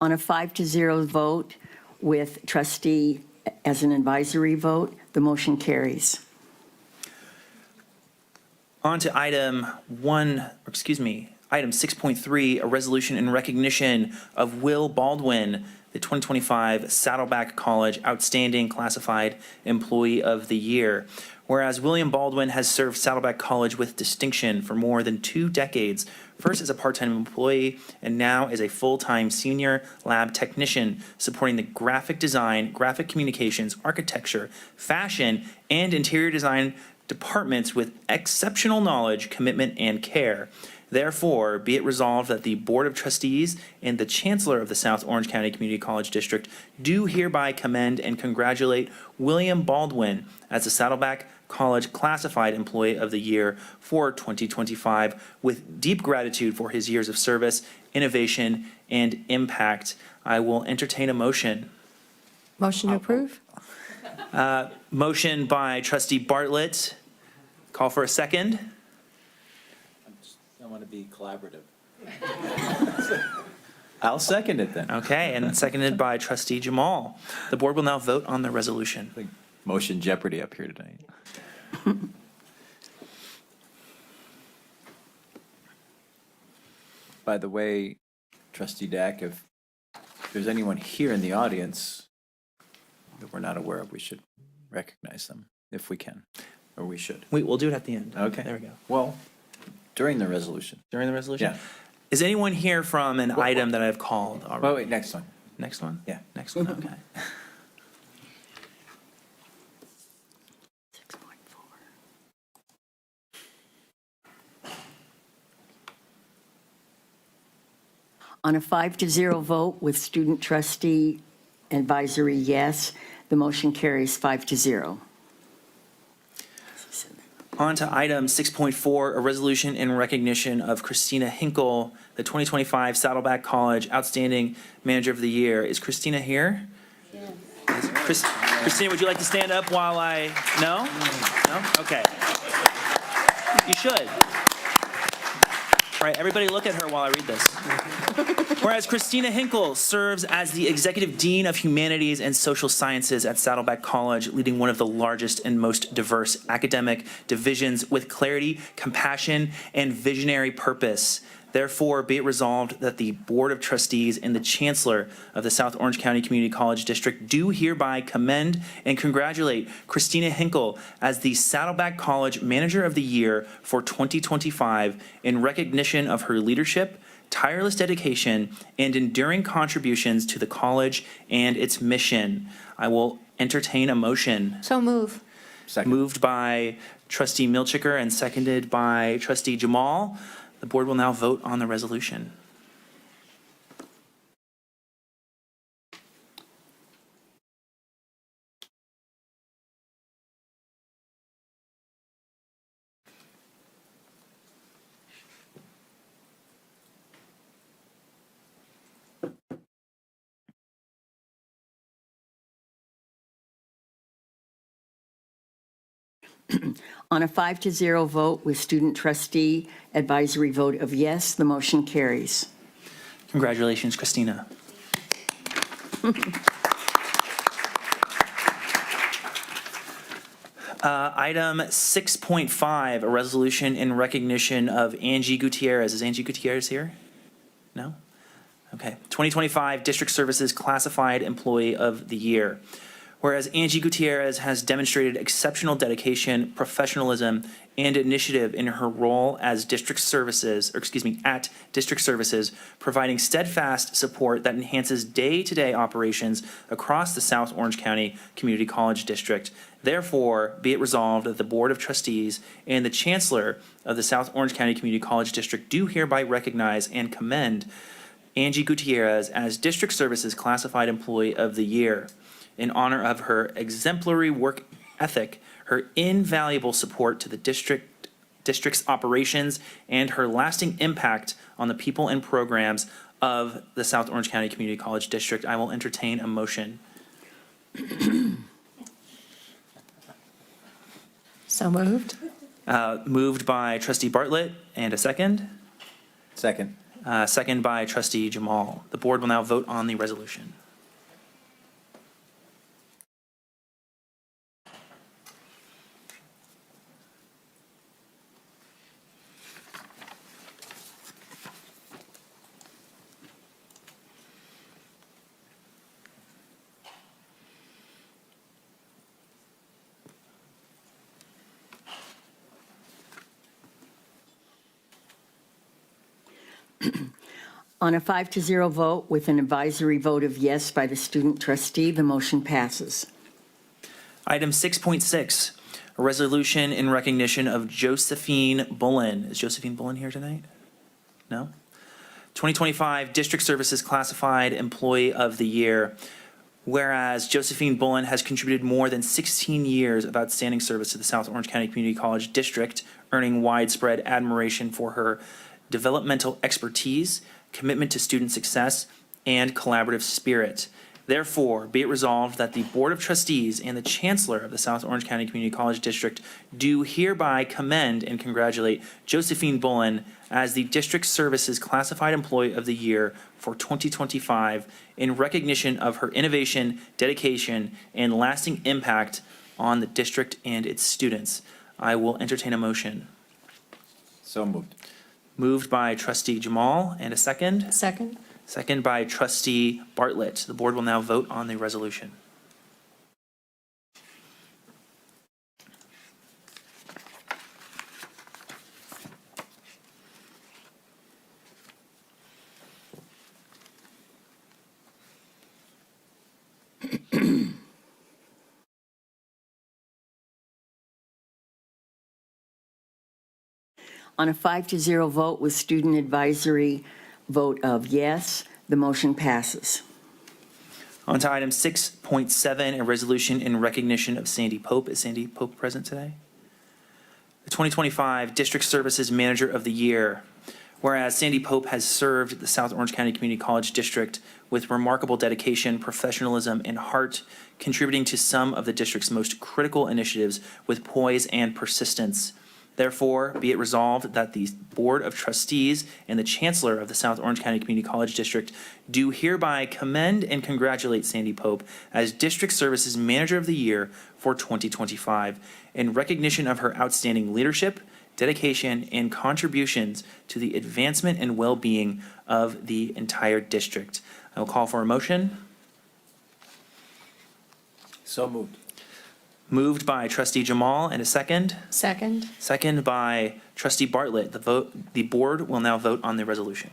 On a 5-0 vote with trustee as an advisory vote, the motion carries. On to item 6.3, a resolution in recognition of Will Baldwin, the 2025 Saddleback College Outstanding Classified Employee of the Year. Whereas William Baldwin has served Saddleback College with distinction for more than 2 decades, first as a part-time employee and now as a full-time senior lab technician supporting the graphic design, graphic communications, architecture, fashion, and interior design departments with exceptional knowledge, commitment, and care. Therefore, be it resolved that the Board of Trustees and the Chancellor of the South Orange County Community College District do hereby commend and congratulate William Baldwin as the Saddleback College Classified Employee of the Year for 2025 with deep gratitude for his years of service, innovation, and impact. I will entertain a motion. Motion to approve? Motion by Trustee Bartlett. Call for a second. I want to be collaborative. I'll second it then. Okay, and seconded by Trustee Jamal. The board will now vote on the resolution. Motion Jeopardy up here tonight. By the way, Trustee Dack, if there's anyone here in the audience that we're not aware of, we should recognize them if we can, or we should. We'll do it at the end. Okay. There we go. Well, during the resolution. During the resolution? Yeah. Is anyone here from an item that I've called already? Wait, next one. Next one? Yeah. Next one, okay. On a 5-0 vote with student trustee advisory yes, the motion carries 5-0. On to item 6.4, a resolution in recognition of Christina Hinkle, the 2025 Saddleback College Outstanding Manager of the Year. Is Christina here? Yes. Christina, would you like to stand up while I, no? No? Okay. You should. All right, everybody look at her while I read this. Whereas Christina Hinkle serves as the Executive Dean of Humanities and Social Sciences at Saddleback College, leading one of the largest and most diverse academic divisions with clarity, compassion, and visionary purpose. Therefore, be it resolved that the Board of Trustees and the Chancellor of the South Orange County Community College District do hereby commend and congratulate Christina Hinkle as the Saddleback College Manager of the Year for 2025 in recognition of her leadership, tireless dedication, and enduring contributions to the college and its mission. I will entertain a motion. So move. Second. Moved by Trustee Milchiker and seconded by Trustee Jamal. The board will now vote on the resolution. On a 5-0 vote with student trustee advisory vote of yes, the motion carries. Congratulations, Christina. Item 6.5, a resolution in recognition of Angie Gutierrez. Is Angie Gutierrez here? No? Okay. 2025 District Services Classified Employee of the Year. Whereas Angie Gutierrez has demonstrated exceptional dedication, professionalism, and initiative in her role as district services, at district services, providing steadfast support that enhances day-to-day operations across the South Orange County Community College District. Therefore, be it resolved that the Board of Trustees and the Chancellor of the South Orange County Community College District do hereby recognize and commend Angie Gutierrez as District Services Classified Employee of the Year in honor of her exemplary work ethic, her invaluable support to the district's operations, and her lasting impact on the people and programs of the South Orange County Community College District. I will entertain a motion. So moved? Moved by Trustee Bartlett, and a second? Second. Second by Trustee Jamal. The board will now vote on the resolution. On a 5-0 vote with an advisory vote of yes by the student trustee, the motion passes. Item 6.6, a resolution in recognition of Josephine Bullen. Is Josephine Bullen here tonight? No? 2025 District Services Classified Employee of the Year. Whereas Josephine Bullen has contributed more than 16 years of outstanding service to the South Orange County Community College District, earning widespread admiration for her developmental expertise, commitment to student success, and collaborative spirit. Therefore, be it resolved that the Board of Trustees and the Chancellor of the South Orange County Community College District do hereby commend and congratulate Josephine Bullen as the District Services Classified Employee of the Year for 2025 in recognition of her innovation, dedication, and lasting impact on the district and its students. I will entertain a motion. So moved. Moved by Trustee Jamal, and a second? Second. Second by Trustee Bartlett. The board will now vote on the resolution. On a 5-0 vote with student advisory vote of yes, the motion passes. On to item 6.7, a resolution in recognition of Sandy Pope. Is Sandy Pope present today? The 2025 District Services Manager of the Year. Whereas Sandy Pope has served the South Orange County Community College District with remarkable dedication, professionalism, and heart, contributing to some of the district's most critical initiatives with poise and persistence. Therefore, be it resolved that the Board of Trustees and the Chancellor of the South Orange County Community College District do hereby commend and congratulate Sandy Pope as District Services Manager of the Year for 2025 in recognition of her outstanding leadership, dedication, and contributions to the advancement and well-being of the entire district. I will call for a motion. So moved. Moved by Trustee Jamal, and a second. Second. Second by Trustee Bartlett. The board will now vote on the resolution.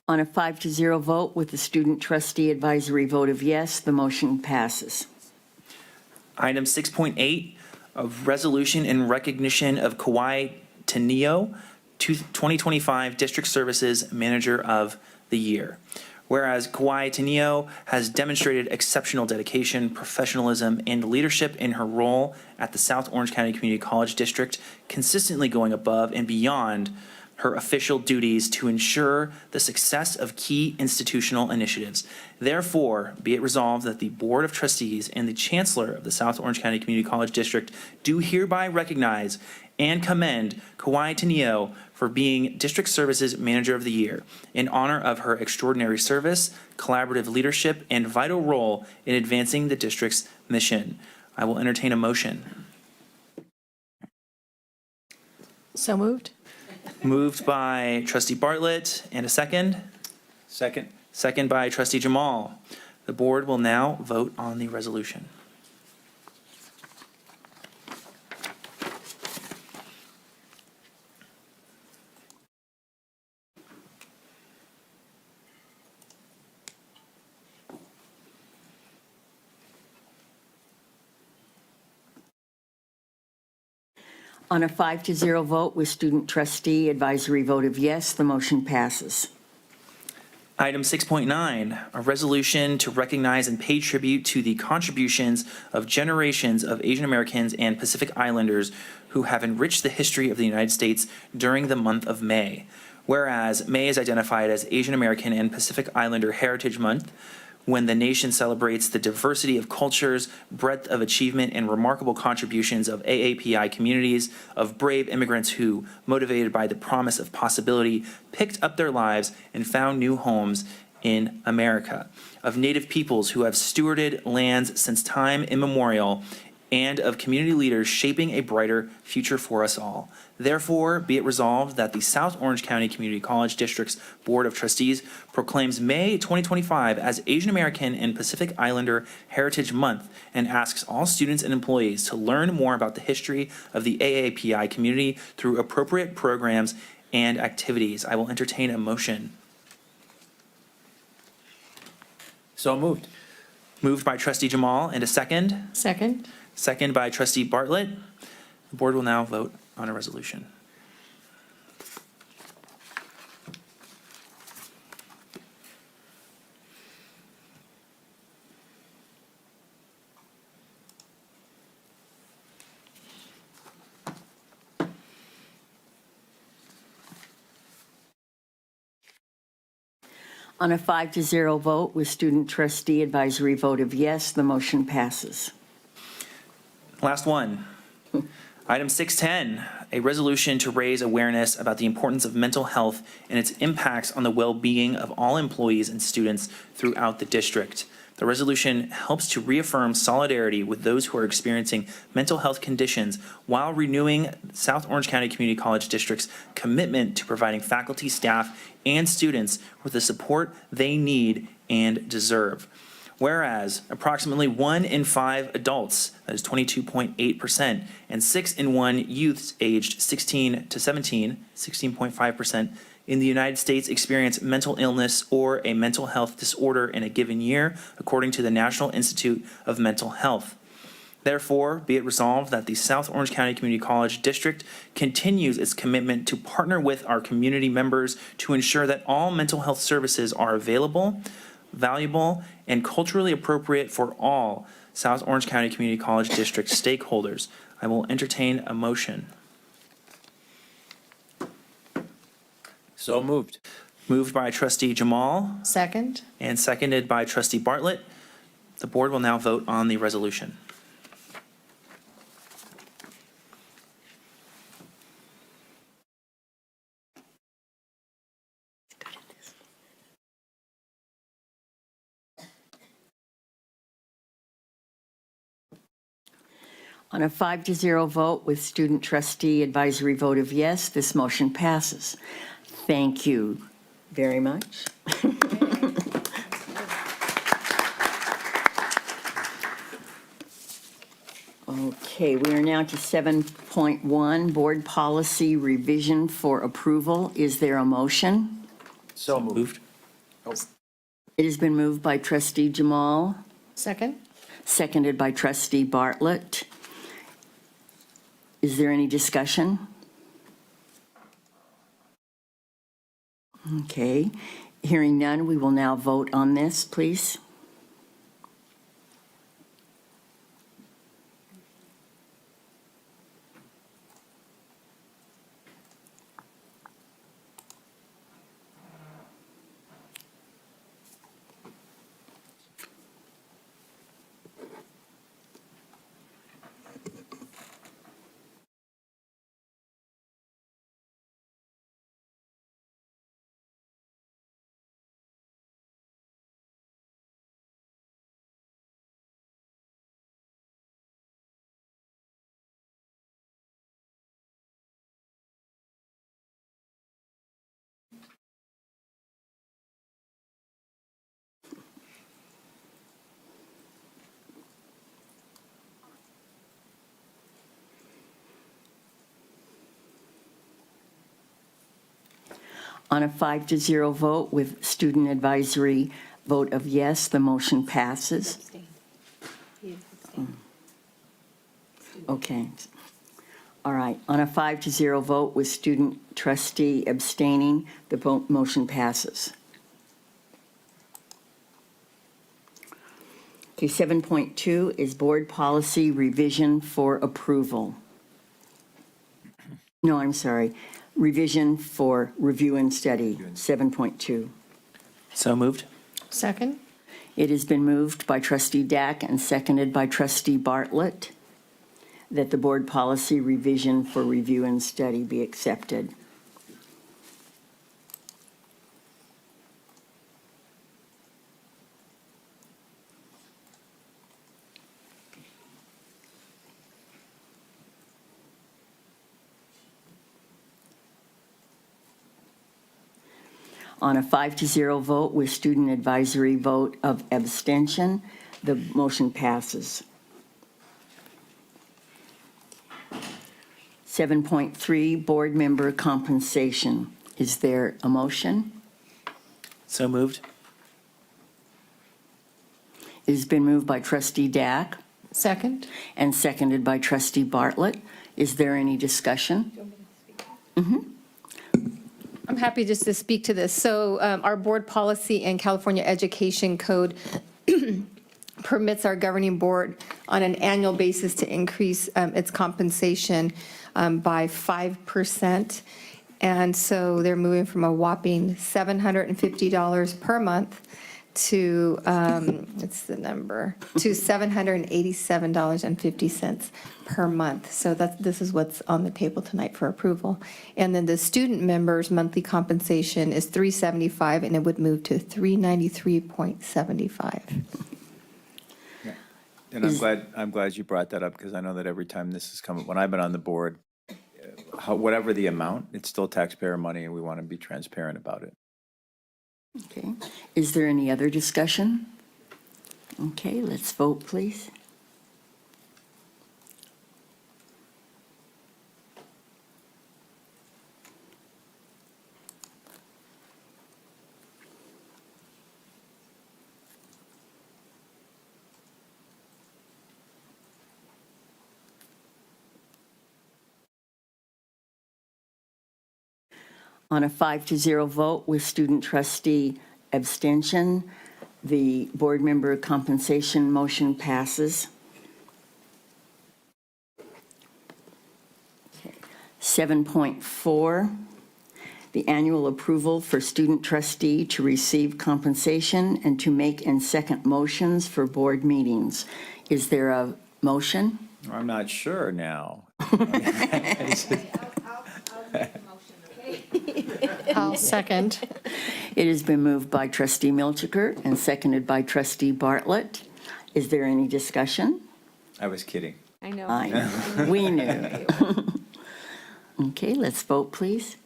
On a 5-0 vote with the student trustee advisory vote of yes, the motion passes. Item 6.8, a resolution in recognition of Kawhi Tenio, 2025 District Services Manager of the Year. Whereas Kawhi Tenio has demonstrated exceptional dedication, professionalism, and leadership in her role at the South Orange County Community College District, consistently going above and beyond her official duties to ensure the success of key institutional initiatives. Therefore, be it resolved that the Board of Trustees and the Chancellor of the South Orange County Community College District do hereby recognize and commend Kawhi Tenio for being District Services Manager of the Year in honor of her extraordinary service, collaborative leadership, and vital role in advancing the district's mission. I will entertain a motion. So moved. Moved by Trustee Bartlett, and a second. Second. Second by Trustee Jamal. The board will now vote on the resolution. On a 5-0 vote with student trustee advisory vote of yes, the motion passes. Item 6.9, a resolution to recognize and pay tribute to the contributions of generations of Asian Americans and Pacific Islanders who have enriched the history of the United States during the month of May. Whereas May is identified as Asian American and Pacific Islander Heritage Month, when the nation celebrates the diversity of cultures, breadth of achievement, and remarkable contributions of AAPI communities, of brave immigrants who, motivated by the promise of possibility, picked up their lives and found new homes in America, of Native peoples who have stewarded lands since time immemorial, and of community leaders shaping a brighter future for us all. Therefore, be it resolved that the South Orange County Community College District's Board of Trustees proclaims May 2025 as Asian American and Pacific Islander Heritage Month and asks all students and employees to learn more about the history of the AAPI community through appropriate programs and activities. I will entertain a motion. So moved. Moved by Trustee Jamal, and a second. Second? Second by Trustee Bartlett. The board will now vote on a resolution. On a 5-0 vote with student trustee advisory vote of yes, the motion passes. Last one. Item 610, a resolution to raise awareness about the importance of mental health and its impacts on the well-being of all employees and students throughout the district. The resolution helps to reaffirm solidarity with those who are experiencing mental health conditions while renewing South Orange County Community College District's commitment to providing faculty, staff, and students with the support they need and deserve. Whereas approximately 1 in 5 adults, that is 22.8%, and 6 in 1 youths aged 16 to 17, 16.5%, in the United States experience mental illness or a mental health disorder in a given year, according to the National Institute of Mental Health. Therefore, be it resolved that the South Orange County Community College District continues its commitment to partner with our community members to ensure that all mental health services are available, valuable, and culturally appropriate for all South Orange County Community College District stakeholders. I will entertain a motion. So moved. Moved by Trustee Jamal Second? and seconded by Trustee Bartlett. The board will now vote on the resolution. On a 5-0 vote with student trustee advisory vote of yes, this motion passes. Thank you very much. Okay, we are now to 7.1, board policy revision for approval. Is there a motion? So moved. It has been moved by Trustee Jamal, Second? seconded by Trustee Bartlett. Is there any discussion? Okay, hearing none, we will now vote on this, please. On a 5-0 vote with student advisory vote of yes, the motion passes. Okay. All right. On a 5-0 vote with student trustee abstaining, the motion passes. Okay, 7.2 is board policy revision for approval. No, I'm sorry. Revision for review and study, 7.2. So moved. Second? It has been moved by Trustee Dack and seconded by Trustee Bartlett that the board policy revision for review and study be accepted. On a 5-0 vote with student advisory vote of abstention, the motion passes. 7.3, board member compensation. Is there a motion? So moved. It has been moved by trustee Dack Second? and seconded by trustee Bartlett. Is there any discussion? I'm happy just to speak to this. So our board policy and California Education Code permits our governing board on an annual basis to increase its compensation by 5%. And so they're moving from a whopping $750 per month to, what's the number, to $787.50 per month. So this is what's on the table tonight for approval. And then the student members' monthly compensation is $375, and it would move to $393.75. And I'm glad you brought that up, because I know that every time this has come, when I've been on the board, whatever the amount, it's still taxpayer money, and we want to be transparent about it. Okay. Is there any other discussion? Okay, let's vote, please. On a 5-0 vote with student trustee abstention, the board member compensation motion passes. Okay. 7.4, the annual approval for student trustee to receive compensation and to make and second motions for board meetings. Is there a motion? I'm not sure now. I'll second. It has been moved by trustee Milchiker and seconded by trustee Bartlett. Is there any discussion? I was kidding. I know. I know. We knew. Okay, let's vote, please.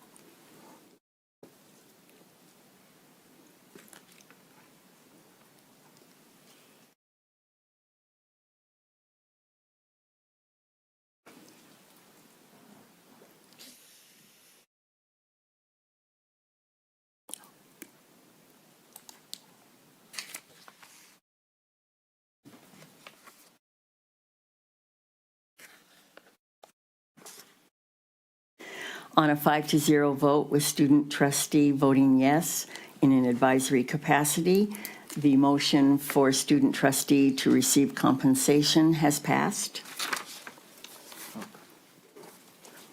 On a 5-0 vote with student trustee voting yes in an advisory capacity, the motion for student trustee to receive compensation has passed.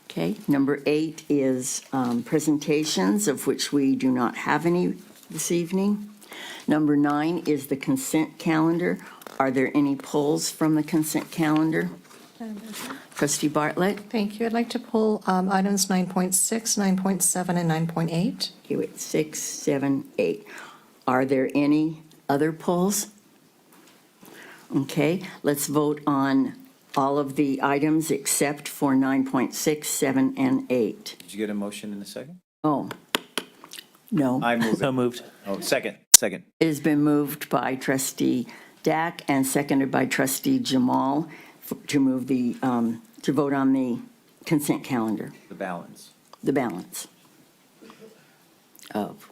Okay, number 8 is presentations, of which we do not have any this evening. Number 9 is the consent calendar. Are there any pulls from the consent calendar? Trustee Bartlett? Thank you. I'd like to pull items 9.6, 9.7, and 9.8. Okay, wait, 6, 7, 8. Are there any other pulls? Okay, let's vote on all of the items except for 9.6, 7, and 8. Did you get a motion in a second? Oh, no. I move So it. moved. Oh, second. It has been moved by trustee Dack and seconded by trustee Jamal to move the, to vote on the consent calendar, The balance. the balance of.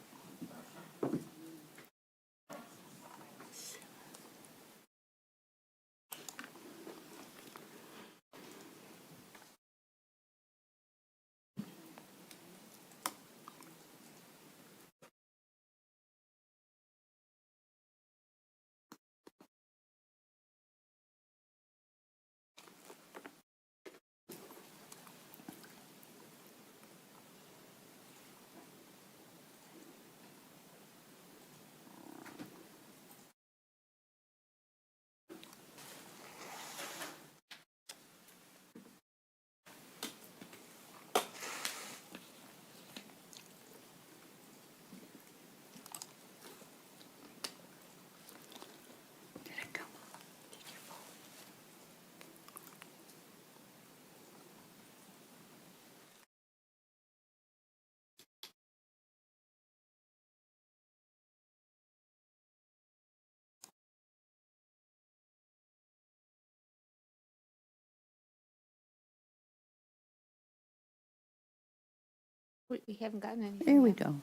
We haven't gotten anything. There we yet. go.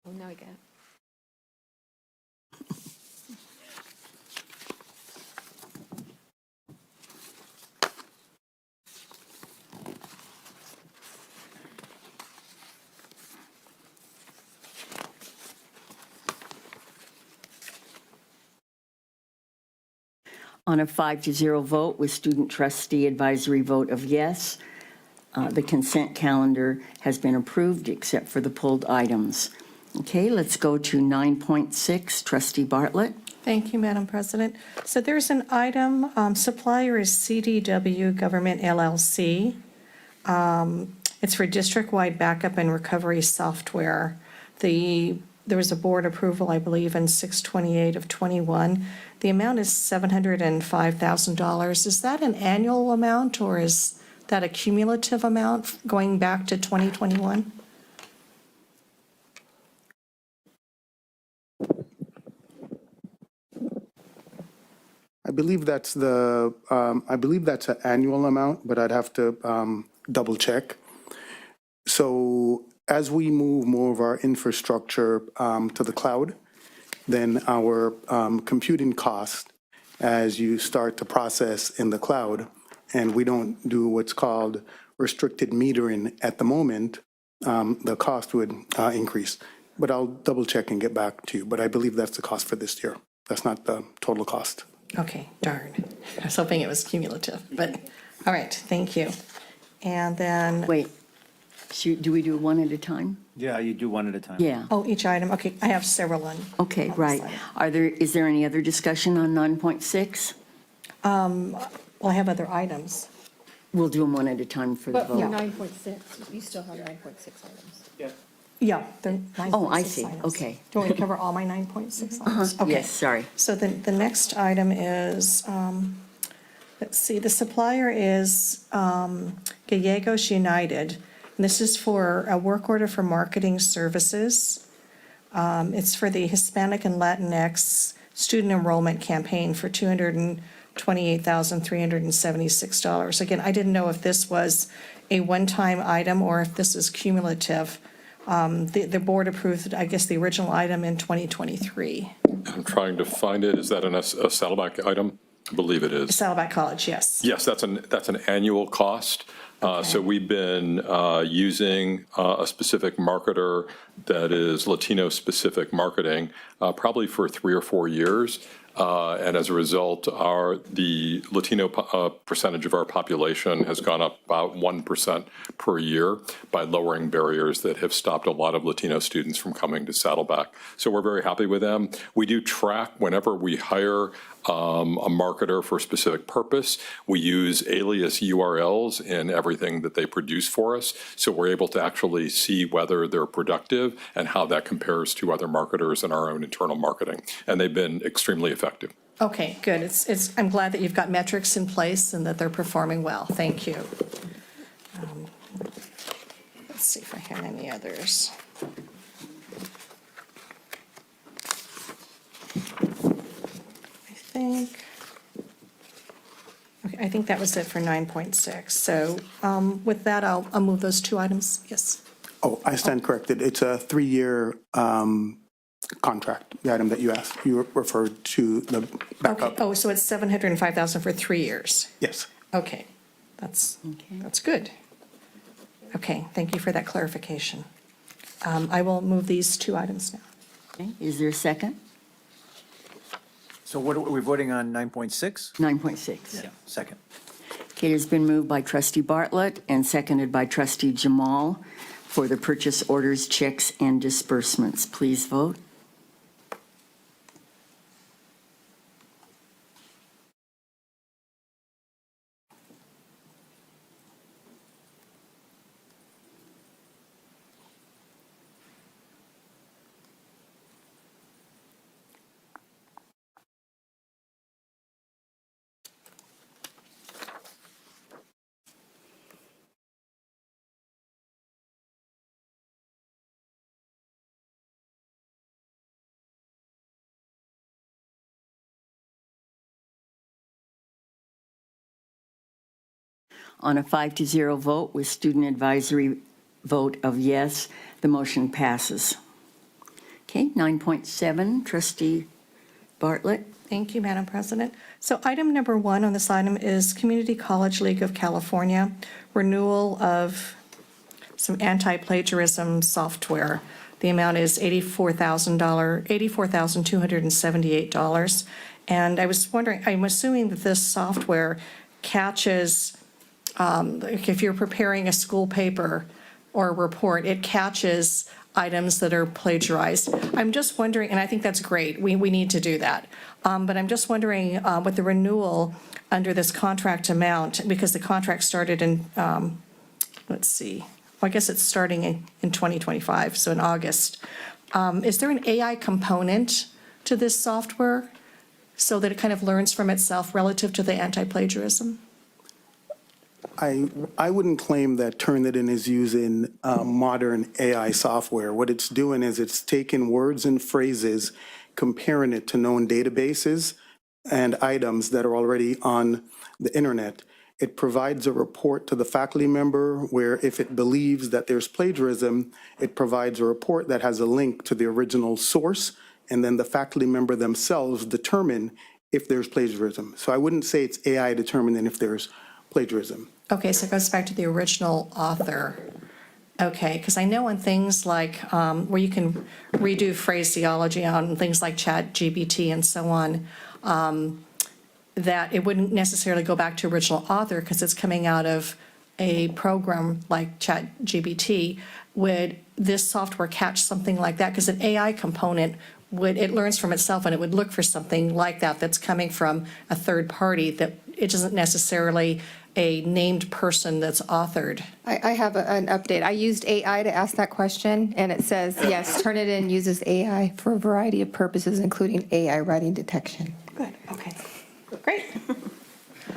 Oh, now we got it. On a 5-0 vote with student trustee advisory vote of yes, the consent calendar has been approved except for the pulled items. Okay, let's go to 9.6, trustee Bartlett. Thank you, Madam President. So there's an item, supplier is CDW Government LLC. It's for district-wide backup and recovery software. There was a board approval, I believe, in 6/28 of '21. The amount is $705,000. Is that an annual amount, or is that a cumulative amount going back to 2021? I believe that's an annual amount, but I'd have to double check. So as we move more of our infrastructure to the cloud, then our computing cost, as you start to process in the cloud, and we don't do what's called restricted metering at the moment, the cost would increase. But I'll double check and get back to you. But I believe that's the cost for this year. That's not the total cost. Okay, darn. I was hoping it was cumulative, but, all right, thank you. And then, Wait, do we do one at a time? Yeah, you do one at a time. Yeah. oh, each item, okay, I have several on. Okay, right. Is there any other discussion on 9.6? Well, I have other items. We'll do them one at a time for the But for vote. 9.6, you still have 9.6 items. Yeah, they're 9.6 Oh, I see. items. Okay. Do you want me to cover all my 9.6 items? Okay. Yes, sorry. So the next item is, let's see, the supplier is Gallegos United. And this is for a work order for marketing services. It's for the Hispanic and Latinx student enrollment campaign for $228,376. Again, I didn't know if this was a one-time item or if this is cumulative. The board approved, I guess, the original item in 2023. I'm trying to find it. Is that a Saddleback item? I believe it is. Saddleback College, yes. Yes, that's an annual cost. So we've been using a specific marketer that is Latino-specific marketing probably for 3 or 4 years. And as a result, the Latino percentage of our population has gone up about 1% per year by lowering barriers that have stopped a lot of Latino students from coming to Saddleback. So we're very happy with them. We do track whenever we hire a marketer for a specific purpose. We use alias URLs in everything that they produce for us. So we're able to actually see whether they're productive and how that compares to other marketers in our own internal marketing. And they've been extremely effective. Okay, good. I'm glad that you've got metrics in place and that they're performing well. Thank you. Let's see if I have any others. I think that was it for 9.6. So with that, I'll move those 2 items. Yes. Oh, I stand corrected. It's a 3-year contract, the item that you asked. You referred to the backup. Okay. Oh, so it's $705,000 for 3 years. Yes. Okay, that's good. Okay, thank you for that clarification. I will move these 2 items now. Okay, is there a second? So what are we voting on, 9.6? 9.6. Yeah. Second. Okay, it has been moved by trustee Bartlett and seconded by trustee Jamal for the purchase orders, checks, and disbursements. Please vote. On a 5-0 vote with student advisory vote of yes, the motion passes. Okay, 9.7, Trustee Bartlett. Thank you, Madam President. So item number 1 on this item is Community College League of California, renewal of some anti-plagiarism software. The amount is $84,278. And I was wondering, I'm assuming that this software catches, like if you're preparing a school paper or a report, it catches items that are plagiarized. I'm just wondering, and I think that's great, we need to do that. But I'm just wondering with the renewal under this contract amount, because the contract started in, let's see, well, I guess it's starting in 2025, so in August. Is there an AI component to this software so that it kind of learns from itself relative to the anti-plagiarism? I wouldn't claim that Turnitin is using modern AI software. What it's doing is it's taking words and phrases, comparing it to known databases and items that are already on the internet. It provides a report to the faculty member where if it believes that there's plagiarism, it provides a report that has a link to the original source, and then the faculty member themselves determine if there's plagiarism. So I wouldn't say it's AI determining if there's plagiarism. Okay, so it goes back to the original author. Okay, because I know on things like where you can redo phraseology on things like ChatGPT and so on, that it wouldn't necessarily go back to original author because it's coming out of a program like ChatGPT. Would this software catch something like that? Because an AI component it learns from itself and it would look for something like that that's coming from a third party, that it isn't necessarily a named person that's authored. I have an update. I used AI to ask that question, and it says, yes, Turnitin uses AI for a variety of purposes, including AI writing detection. Good, okay. Great.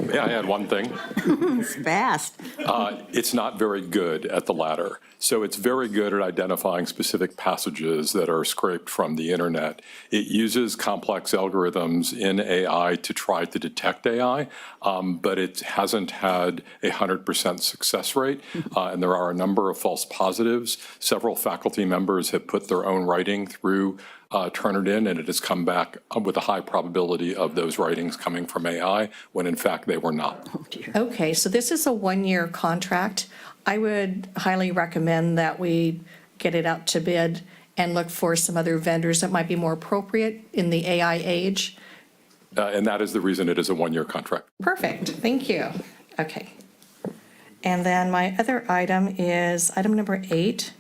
May I add one thing? It's fast. It's not very good at the latter. So it's very good at identifying specific passages that are scraped from the internet. It uses complex algorithms in AI to try to detect AI, but it hasn't had a 100% success rate, and there are a number of false positives. Several faculty members have put their own writing through Turnitin, and it has come back with a high probability of those writings coming from AI, when in fact they were not. Okay, so this is a one-year contract. I would highly recommend that we get it out to bid and look for some other vendors that might be more appropriate in the AI age. And that is the reason it is a one-year contract. Perfect, thank you. Okay. And then my other item is item number 8.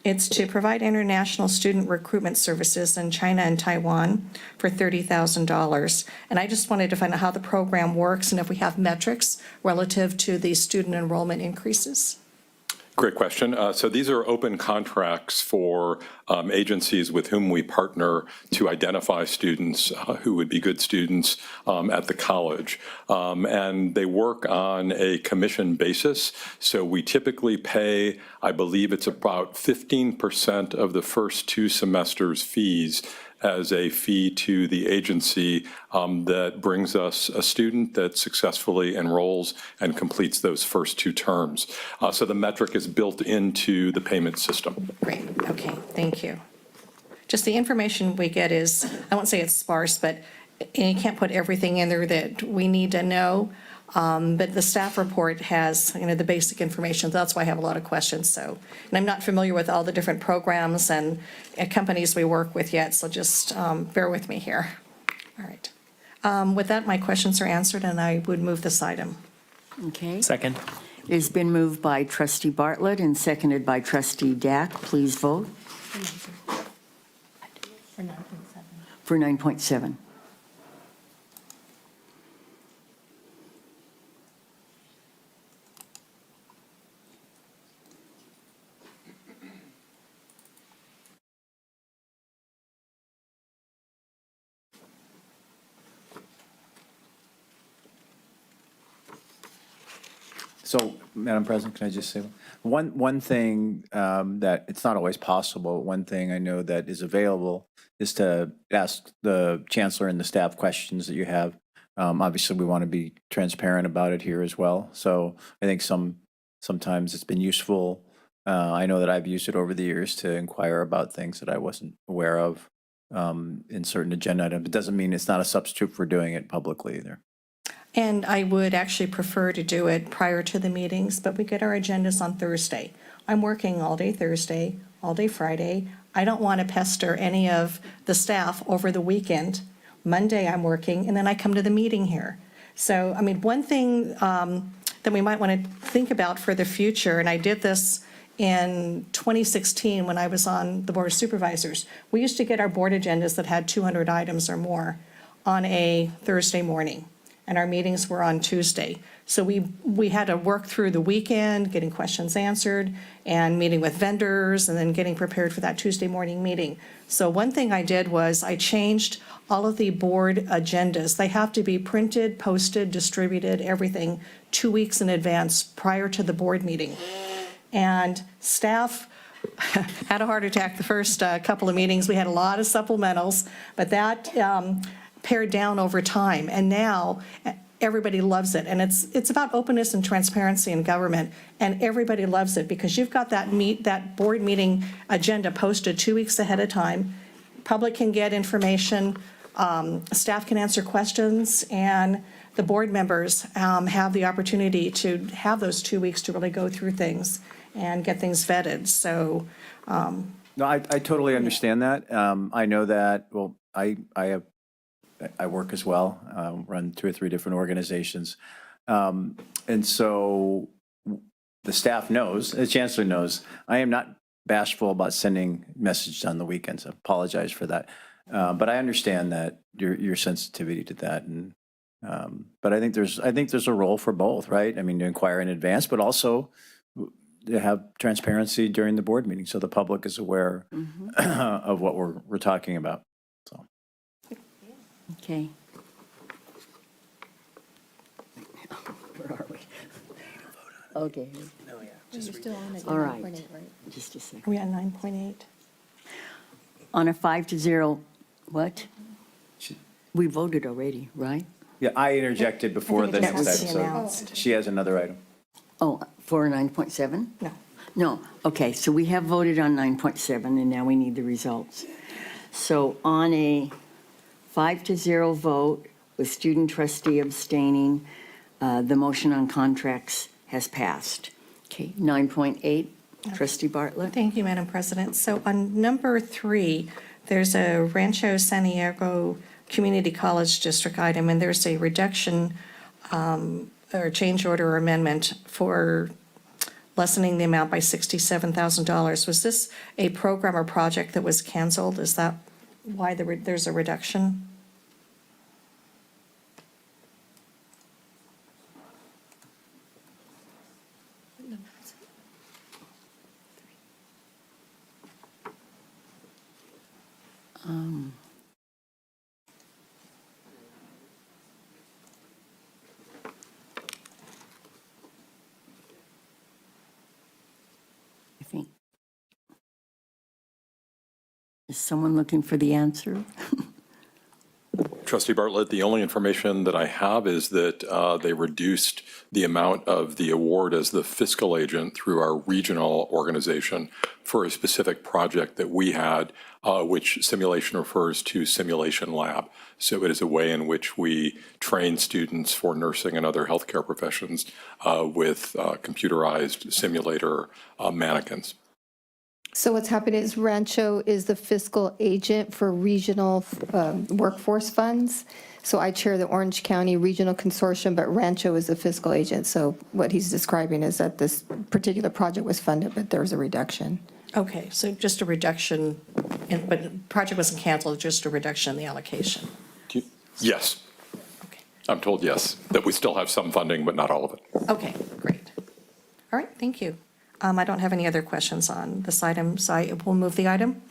It's to provide international student recruitment services in China and Taiwan for $30,000. And I just wanted to find out how the program works and if we have metrics relative to the student enrollment increases. Great question. So these are open contracts for agencies with whom we partner to identify students who would be good students at the college. And they work on a commission basis. So we typically pay, I believe it's about 15% of the first 2 semesters' fees as a fee to the agency that brings us a student that successfully enrolls and completes those first 2 terms. So the metric is built into the payment system. Great, okay, thank you. Just the information we get is, I won't say it's sparse, but you can't put everything in there that we need to know. But the staff report has, the basic information. That's why I have a lot of questions. So, and I'm not familiar with all the different programs and companies we work with yet. So just bear with me here. All right. With that, my questions are answered, and I would move this item. Okay. Second. It has been moved by Trustee Bartlett and seconded by Trustee Dack. Please vote. For 9.7. So, Madam President, can I just say one thing that it's not always possible. One thing I know that is available is to ask the chancellor and the staff questions that you have. Obviously, we want to be transparent about it here as well. So I think sometimes it's been useful I know that I've used it over the years to inquire about things that I wasn't aware of in certain agenda items. It doesn't mean it's not a substitute for doing it publicly either. And I would actually prefer to do it prior to the meetings, but we get our agendas on Thursday. I'm working all day Thursday, all day Friday. I don't want to pester any of the staff over the weekend. Monday I'm working, and then I come to the meeting here. So, I mean, one thing that we might want to think about for the future, and I did this in 2016 when I was on the Board of Supervisors, we used to get our board agendas that had 200 items or more on a Thursday morning, and our meetings were on Tuesday. So we had to work through the weekend, getting questions answered, and meeting with vendors, and then getting prepared for that Tuesday morning meeting. So one thing I did was I changed all of the board agendas. They have to be printed, posted, distributed, everything 2 weeks in advance prior to the board meeting. And staff had a heart attack the first couple of meetings. We had a lot of supplementals, but that pared down over time. And now everybody loves it. And it's about openness and transparency in government. And everybody loves it because you've got that board meeting agenda posted 2 weeks ahead of time. Public can get information, staff can answer questions, and the board members have the opportunity to have those 2 weeks to really go through things and get things vetted. So, No, I totally understand that. I know that, well, I work as well, run 2 or 3 different organizations. And so the staff knows, the chancellor knows, I am not bashful about sending messages on the weekends. I apologize for that. But I understand that your sensitivity to that. And but I think there's a role for both, right? I mean, to inquire in advance, but also to have transparency during the board meeting so the public is aware of what we're talking about. So. Okay. Where are we? Okay. You're still on it. All right. Just a second. are we on 9.8? On a 5-0, what? We voted already, right? Yeah, I interjected before the That next was item, so announced. she has another item. Oh, for 9.7? No. No, okay, so we have voted on 9.7, and now we need the results. So on a 5-0 vote with student trustee abstaining, the motion on contracts has passed. Okay, 9.8, trustee Bartlett? Thank you, Madam President. So on number 3, there's a Rancho Santiago Community College District item, and there's a reduction or change order or amendment for lessening the amount by $67,000. Was this a program or project that was canceled? Is that why there's a reduction? I think. Is someone looking for the answer? Trustee Bartlett, the only information that I have is that they reduced the amount of the award as the fiscal agent through our regional organization for a specific project that we had, which simulation refers to Simulation Lab. So it is a way in which we train students for nursing and other healthcare professions with computerized simulator mannequins. So what's happened is Rancho is the fiscal agent for regional workforce funds. So I chair the Orange County Regional Consortium, but Rancho is the fiscal agent. So what he's describing is that this particular project was funded, but there was a reduction. Okay, so just a reduction, but the project wasn't canceled, just a reduction in the allocation. Yes. Okay. I'm told yes, that we still have some funding, but not all of it. Okay, great. All right, thank you. I don't have any other questions on this item, so I will move the item.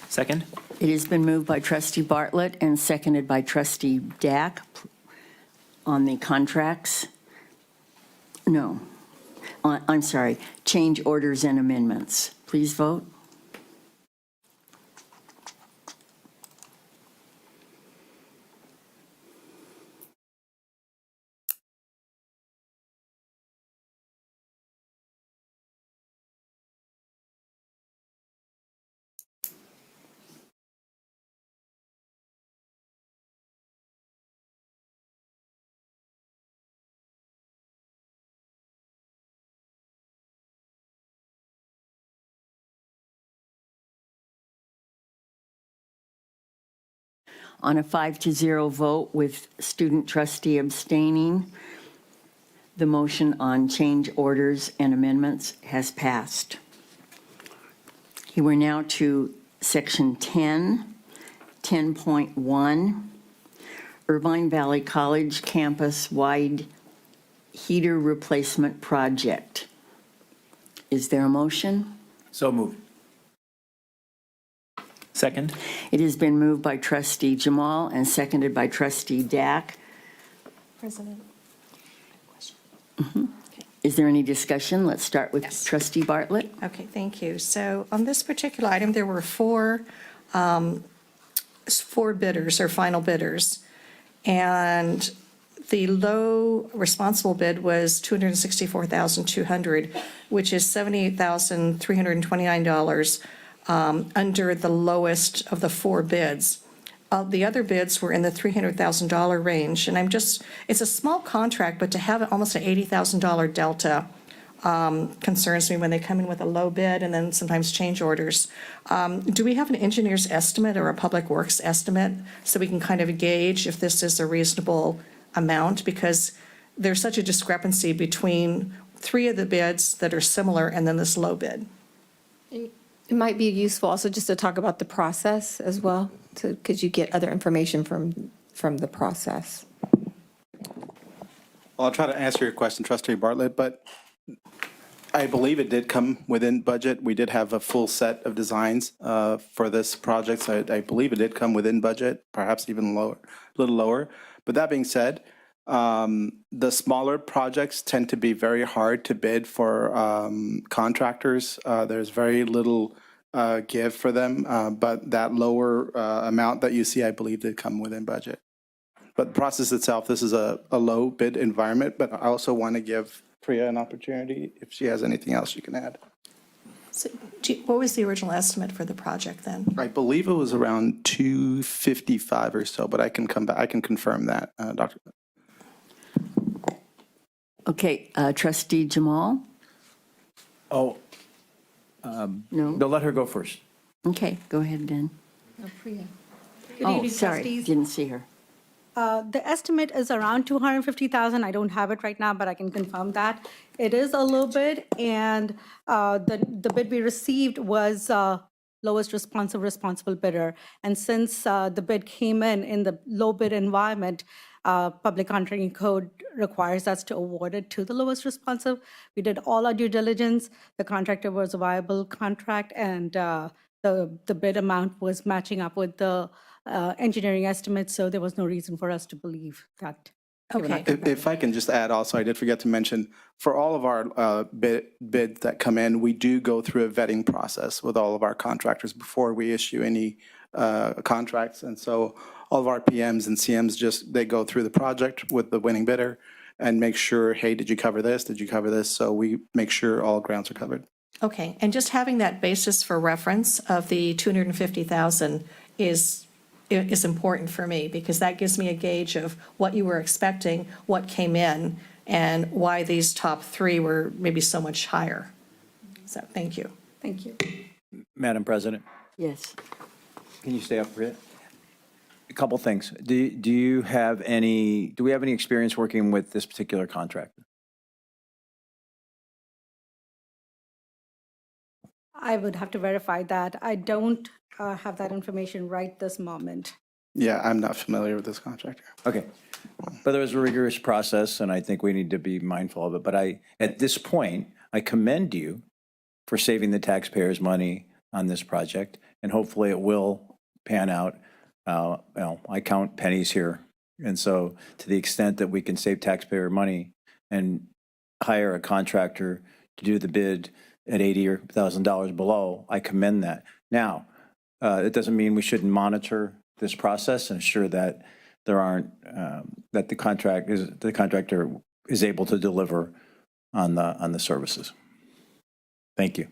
Second? It has been moved by trustee Bartlett and seconded by trustee Dack on the contracts. No, I'm sorry, change orders and amendments. Please vote. On a 5-0 vote with student trustee abstaining, the motion on change orders and amendments has passed. We're now to section 10, 10.1, Irvine Valley College campus-wide heater replacement project. Is there a motion? So moved. Second. It has been moved by trustee Jamal and seconded by trustee Dack. President. Is there any discussion? Let's start with Yes. trustee Bartlett. Okay, thank you. So on this particular item, there were four bidders or final bidders. And the low responsible bid was $264,200, which is $78,329 under the lowest of the four bids. The other bids were in the $300,000 range, and it's a small contract, but to have almost an $80,000 delta concerns me when they come in with a low bid and then sometimes change orders. Do we have an engineer's estimate or a public works estimate so we can kind of gauge if this is a reasonable amount? Because there's such a discrepancy between three of the bids that are similar and then this low bid. It might be useful also just to talk about the process as well, because you get other information from the process. Well, I'll try to answer your question, trustee Bartlett, but I believe it did come within budget. We did have a full set of designs for this project, so I believe it did come within budget, perhaps even lower, a little lower. But that being said, the smaller projects tend to be very hard to bid for contractors. There's very little give for them, but that lower amount that you see, I believe, did come within budget. But the process itself, this is a low bid environment, but I also want to give Priya an opportunity if she has anything else she can add. So what was the original estimate for the project then? I believe it was around 255 or so, but I can come back, I can confirm that, Dr. Okay, trustee Jamal? Oh, No? no, let her go first. Okay, go ahead, Ben. Priya. Oh, evening, sorry, trustees. didn't see her. The estimate is around 250,000. I don't have it right now, but I can confirm that. It is a low bid, and the bid we received was lowest responsible bidder. And since the bid came in the low bid environment, Public Contracting Code requires us to award it to the lowest responsive. We did all our due diligence. The contractor was a viable contract, and the bid amount was matching up with the engineering estimates, so there was no reason for us to believe that. Okay. If I can just add also, I did forget to mention, for all of our bids that come in, we do go through a vetting process with all of our contractors before we issue any contracts. And so all of our PMs and CMs they go through the project with the winning bidder and make sure, hey, did you cover this? Did you cover this? So we make sure all grounds are covered. Okay, and just having that basis for reference of the 250,000 is important for me, because that gives me a gauge of what you were expecting, what came in, and why these top three were maybe so much higher. So, thank you. Thank you. Madam President, Yes. can you stay up for it? A couple things. Do we have any experience working with this particular contractor? I would have to verify that. I don't have that information right this moment. Yeah, I'm not familiar with this contractor. Okay. But there was a rigorous process, and I think we need to be mindful of it. But at this point, I commend you for saving the taxpayers' money on this project, and hopefully it will pan out. I count pennies here. And so to the extent that we can save taxpayer money and hire a contractor to do the bid at $80,000 below, I commend that. Now, it doesn't mean we shouldn't monitor this process and ensure that there aren't that the contractor is able to deliver on the services. Thank you.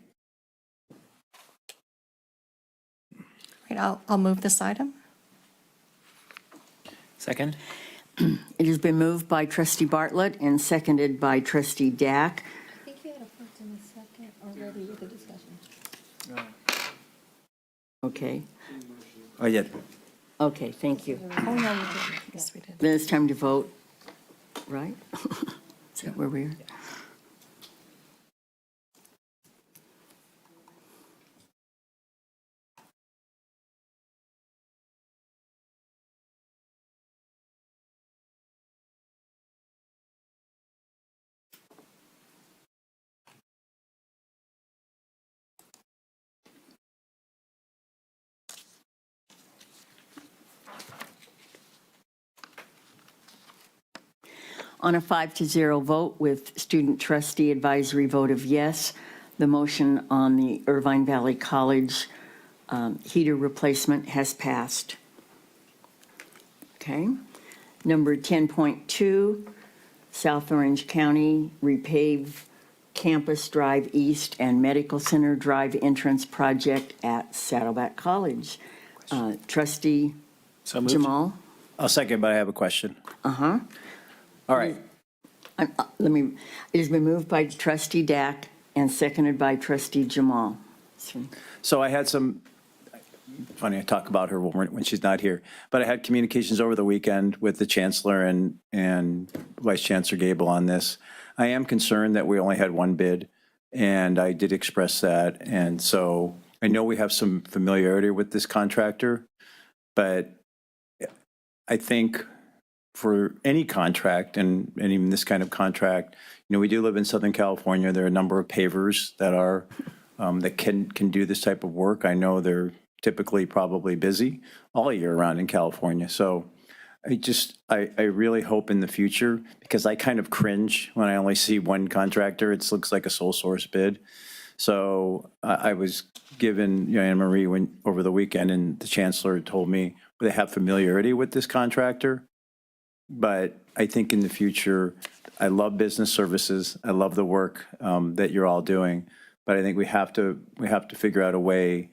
Right, I'll move this item. Second. It has been moved by trustee Bartlett and seconded by trustee Dack. I think you had a first and a second already with the discussion. Okay. Oh, yeah. Okay, thank you. Oh, no, we didn't. Yes, we did. Then it's time to vote, right? Is that where we are? On a 5-0 vote with student trustee advisory vote of yes, the motion on the Irvine Valley College heater replacement has passed. Okay. Number 10.2, South Orange County repave Campus Drive East and Medical Center Drive entrance project at Saddleback College. Trustee So moved. Jamal? I'll second, but I have a question. Uh-huh. All right. It has been moved by trustee Dack and seconded by trustee Jamal. So I had some, funny, I talk about her when she's not here, but I had communications over the weekend with the chancellor and Vice Chancellor Gable on this. I am concerned that we only had one bid, and I did express that. And so I know we have some familiarity with this contractor, but I think for any contract, and even this kind of contract, we do live in Southern California. There are a number of pavers that are that can do this type of work. I know they're typically probably busy all year round in California. So I really hope in the future, because I kind of cringe when I only see one contractor. It looks like a sole source bid. So I was given Anne Marie over the weekend, and the chancellor told me they have familiarity with this contractor. But I think in the future, I love business services. I love the work that you're all doing. But I think we have to figure out a way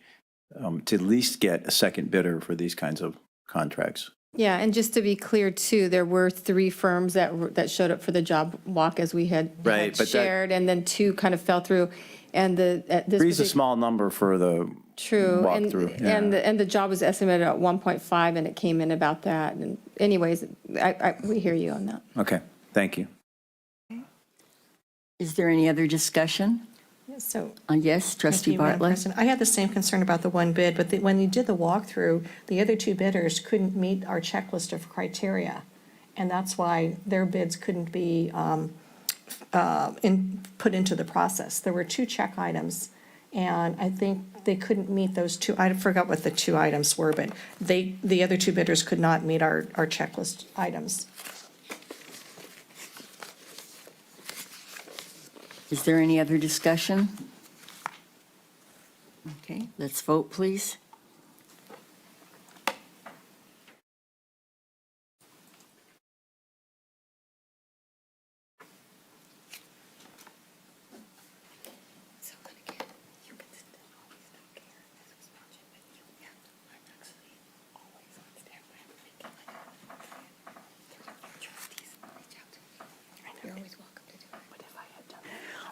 to at least get a second bidder for these kinds of contracts. Yeah, and just to be clear too, there were 3 firms that showed up for the job walk as we had shared, and then 2 kind of fell through. And this 3 is a small number for the walkthrough. And the job was estimated at 1.5, and it came in about that. And anyways, we hear you on that. Okay, thank you. Is there any other discussion? So. Yes, trustee Thank you, Madam Bartlett? President. I had the same concern about the one bid, but when you did the walkthrough, the other 2 bidders couldn't meet our checklist of criteria. And that's why their bids couldn't be put into the process. There were 2 check items, and I think they couldn't meet those 2. I forgot what the 2 items were, but the other 2 bidders could not meet our checklist items. Is there any other discussion? Okay, let's vote, please.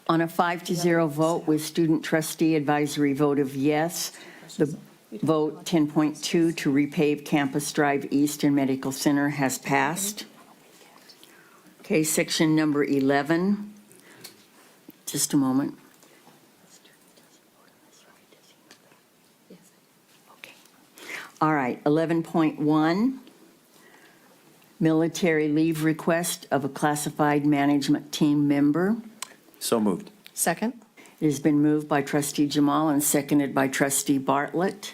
On a 5-0 vote with student trustee advisory vote of yes, the vote 10.2 to repave Campus Drive East and Medical Center has passed. Okay, section number 11. Just a moment. Okay. All right, 11.1. Military leave request of a classified management team member. So moved. Second. It has been moved by trustee Jamal and seconded by trustee Bartlett.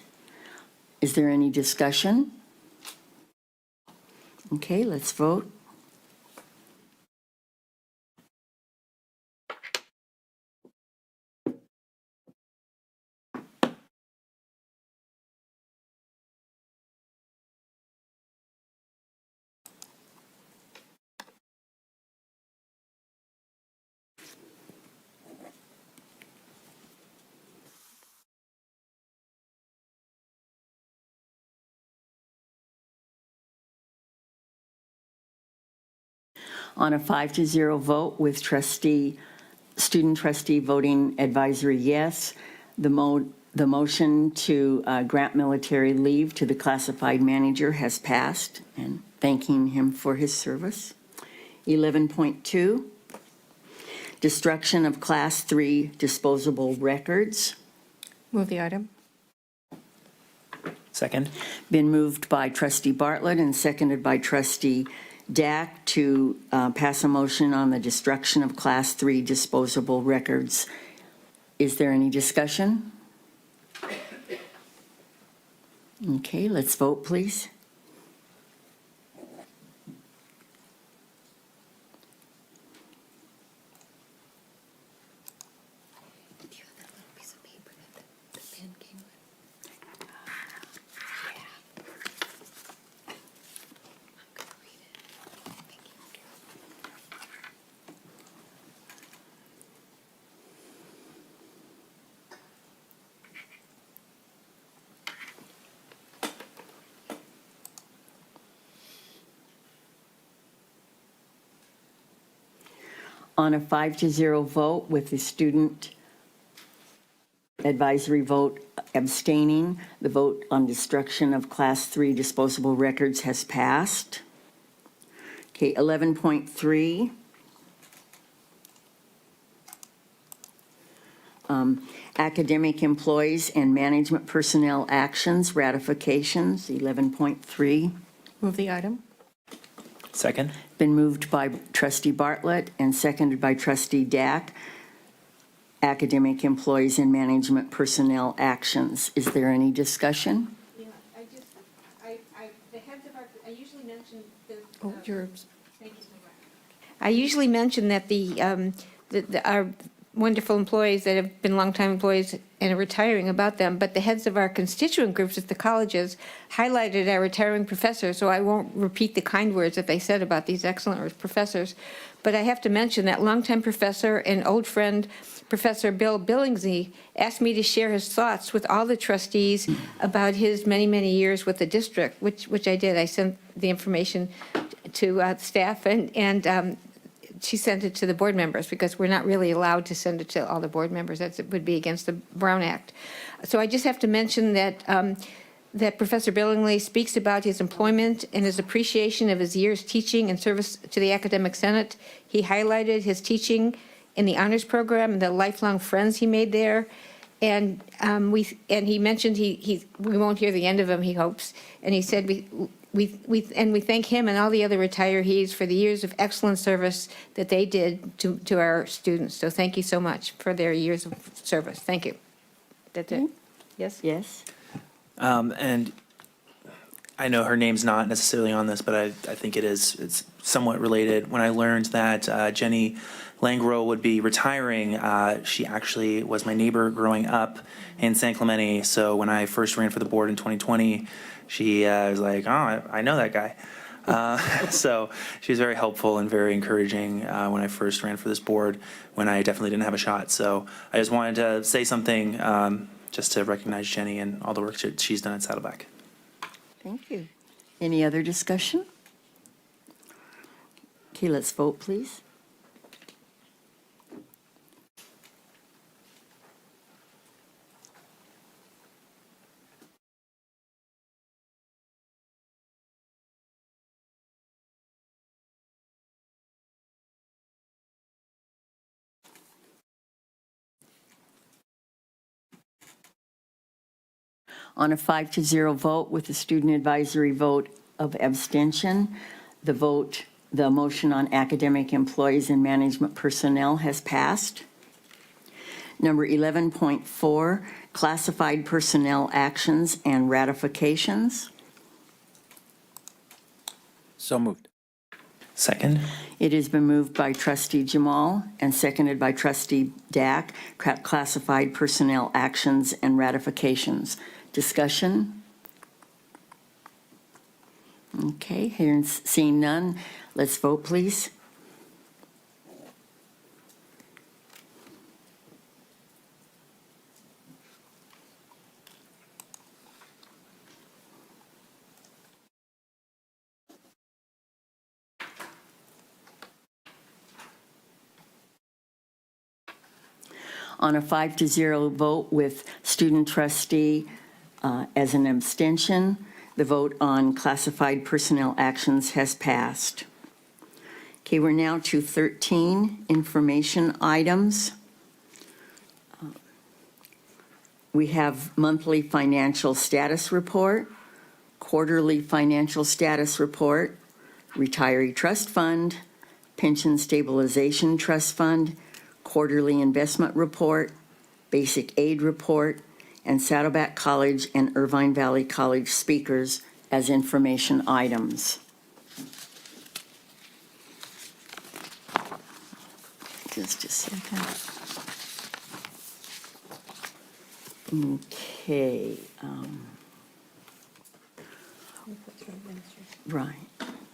Is there any discussion? Okay, let's vote. On a 5-0 vote with student trustee voting advisory yes, the The motion to grant military leave to the classified manager has passed, and thanking him for his service. 11.2, destruction of Class 3 disposable records. Move the item. Second. Been moved by Trustee Bartlett and seconded by Trustee Dack to pass a motion on the destruction of Class 3 disposable records. Is there any discussion? Okay, let's vote, please. On a 5-0 vote with the student advisory vote abstaining, the vote on destruction of Class 3 disposable records has passed. Okay, 11.3. Academic employees and management personnel actions, ratifications, 11.3. Move the item. Second. Been moved by Trustee Bartlett and seconded by Trustee Dack. Academic employees and management personnel actions. Is there any discussion? Yeah, the heads of our, I usually mention the. Oh, yours. Thank you so much. I usually mention that our wonderful employees that have been longtime employees and are retiring about them, but the heads of our constituent groups at the colleges highlighted our retiring professors, so I won't repeat the kind words that they said about these excellent professors. But I have to mention that longtime professor and old friend, Professor Bill Billingsley, asked me to share his thoughts with all the trustees about his many, many years with the district, which I did. I sent the information to staff, and she sent it to the board members because we're not really allowed to send it to all the board members. That would be against the Brown Act. So I just have to mention that that Professor Billingsley speaks about his employment and his appreciation of his years teaching and service to the academic senate. He highlighted his teaching in the honors program and the lifelong friends he made there. And he mentioned we won't hear the end of him, he hopes. And he said we thank him and all the other retirees for the years of excellent service that they did to our students. So thank you so much for their years of service. Thank you. That's it. Yes? Yes. And I know her name's not necessarily on this, but I think it is. It's somewhat related. When I learned that Jenny Langro would be retiring, she actually was my neighbor growing up in San Clemente. So when I first ran for the board in 2020, she was like, oh, I know that guy. So she was very helpful and very encouraging when I first ran for this board, when I definitely didn't have a shot. So I just wanted to say something just to recognize Jenny and all the work that she's done at Saddleback. Thank you. Any other discussion? Okay, let's vote, please. On a 5-0 vote with the student advisory vote of abstention, the motion on academic employees and management personnel has passed. Number 11.4, classified personnel actions and ratifications. So moved. Second. It has been moved by Trustee Jamal and seconded by Trustee Dack, classified personnel actions and ratifications. Discussion? Okay, hearing, seeing none, let's vote, please. on a 5-0 vote with student trustee as an abstention. The vote on classified personnel actions has passed. Okay, we're now to 13 information items. We have monthly financial status report, quarterly financial status report, retiree trust fund, pension stabilization trust fund, quarterly investment report, basic aid report, and Saddleback College and Irvine Valley College speakers as information items. Just a second. Okay. Right.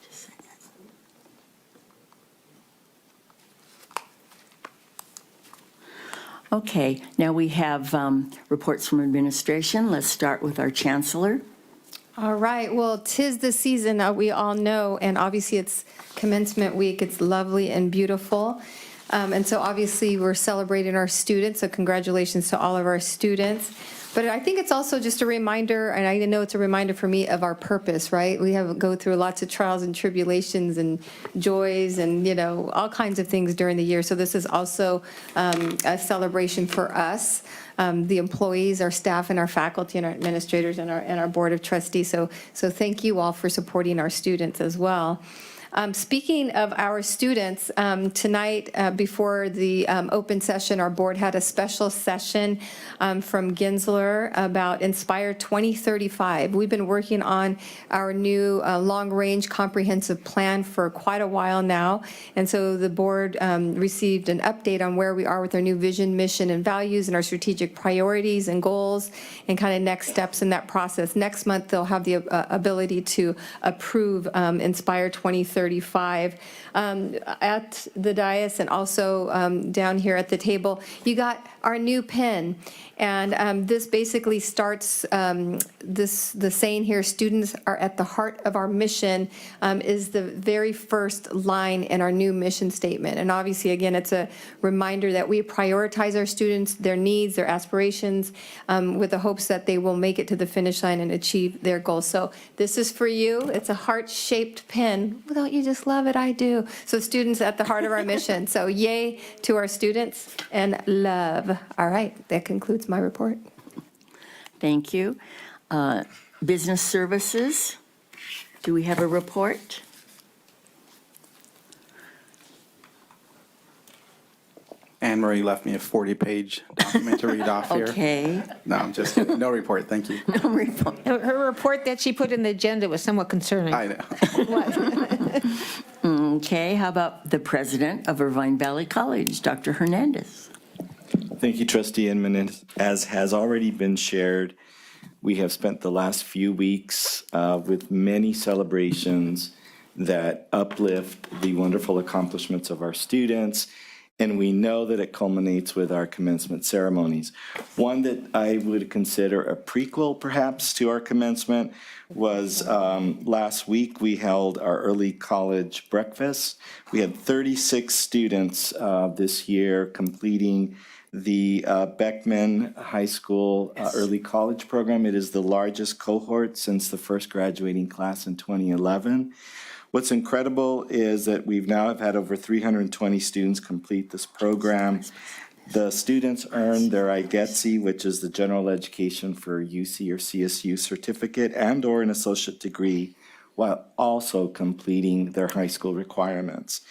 Just a second. Okay, now we have reports from administration. Let's start with our chancellor. All right, well, 'tis the season, we all know, and obviously it's commencement week. It's lovely and beautiful. And so obviously we're celebrating our students, so congratulations to all of our students. But I think it's also just a reminder, and I know it's a reminder for me of our purpose, right? We go through lots of trials and tribulations and joys and, all kinds of things during the year. So this is also a celebration for us, the employees, our staff, and our faculty, and our administrators, and our board of trustees. So thank you all for supporting our students as well. Speaking of our students, tonight before the open session, our board had a special session from Gensler about Inspire 2035. We've been working on our new long-range comprehensive plan for quite a while now, and so the board received an update on where we are with our new vision, mission, and values, and our strategic priorities and goals, and kind of next steps in that process. Next month, they'll have the ability to approve Inspire 2035. At the dais and also down here at the table, you got our new pin. And this basically starts the saying here, students are at the heart of our mission, is the very first line in our new mission statement. And obviously, again, it's a reminder that we prioritize our students, their needs, their aspirations, with the hopes that they will make it to the finish line and achieve their goals. So this is for you. It's a heart-shaped pin. Don't you just love it? I do. So students at the heart of our mission. So yay to our students and love. All right, that concludes my report. Thank you. Business services, do we have a report? Anne Marie left me a 40-page document to read off here. Okay. No, I'm just kidding. No report, thank you. No report. Her report that she put in the agenda was somewhat concerning. I know. Okay, how about the president of Irvine Valley College, Dr. Hernandez? Thank you, Trustee Inman. As has already been shared, we have spent the last few weeks with many celebrations that uplift the wonderful accomplishments of our students, and we know that it culminates with our commencement ceremonies. One that I would consider a prequel, perhaps, to our commencement was last week we held our early college breakfast. We had 36 students this year completing the Beckman High School Early College Program. It is the largest cohort since the first graduating class in 2011. What's incredible is that we've now have had over 320 students complete this program. The students earn their IGETC, which is the General Education for UC or CSU certificate, and or an associate degree, while also completing their high school requirements.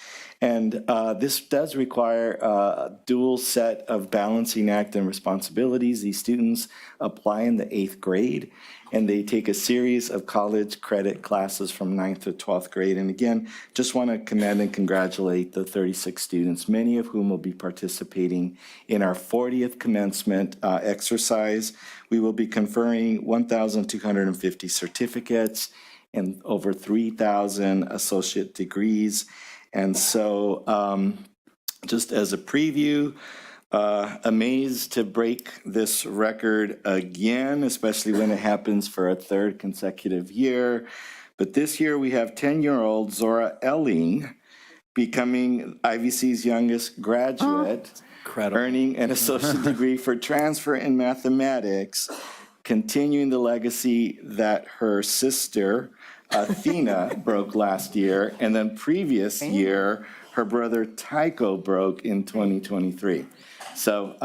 And this does require a dual set of balancing act and responsibilities. These students apply in the 8th grade, and they take a series of college credit classes from 9th to 12th grade. And again, just want to commend and congratulate the 36 students, many of whom will be participating in our 40th commencement exercise. We will be conferring 1,250 certificates and over 3,000 associate degrees. And so just as a preview, amazed to break this record again, especially when it happens for a third consecutive year. But this year we have 10-year-old Zora Elling becoming IVC's youngest graduate. Incredible. earning an associate degree for transfer in mathematics, continuing the legacy that her sister, Athena, broke last year, and then previous year, her brother Tycho broke in 2023. So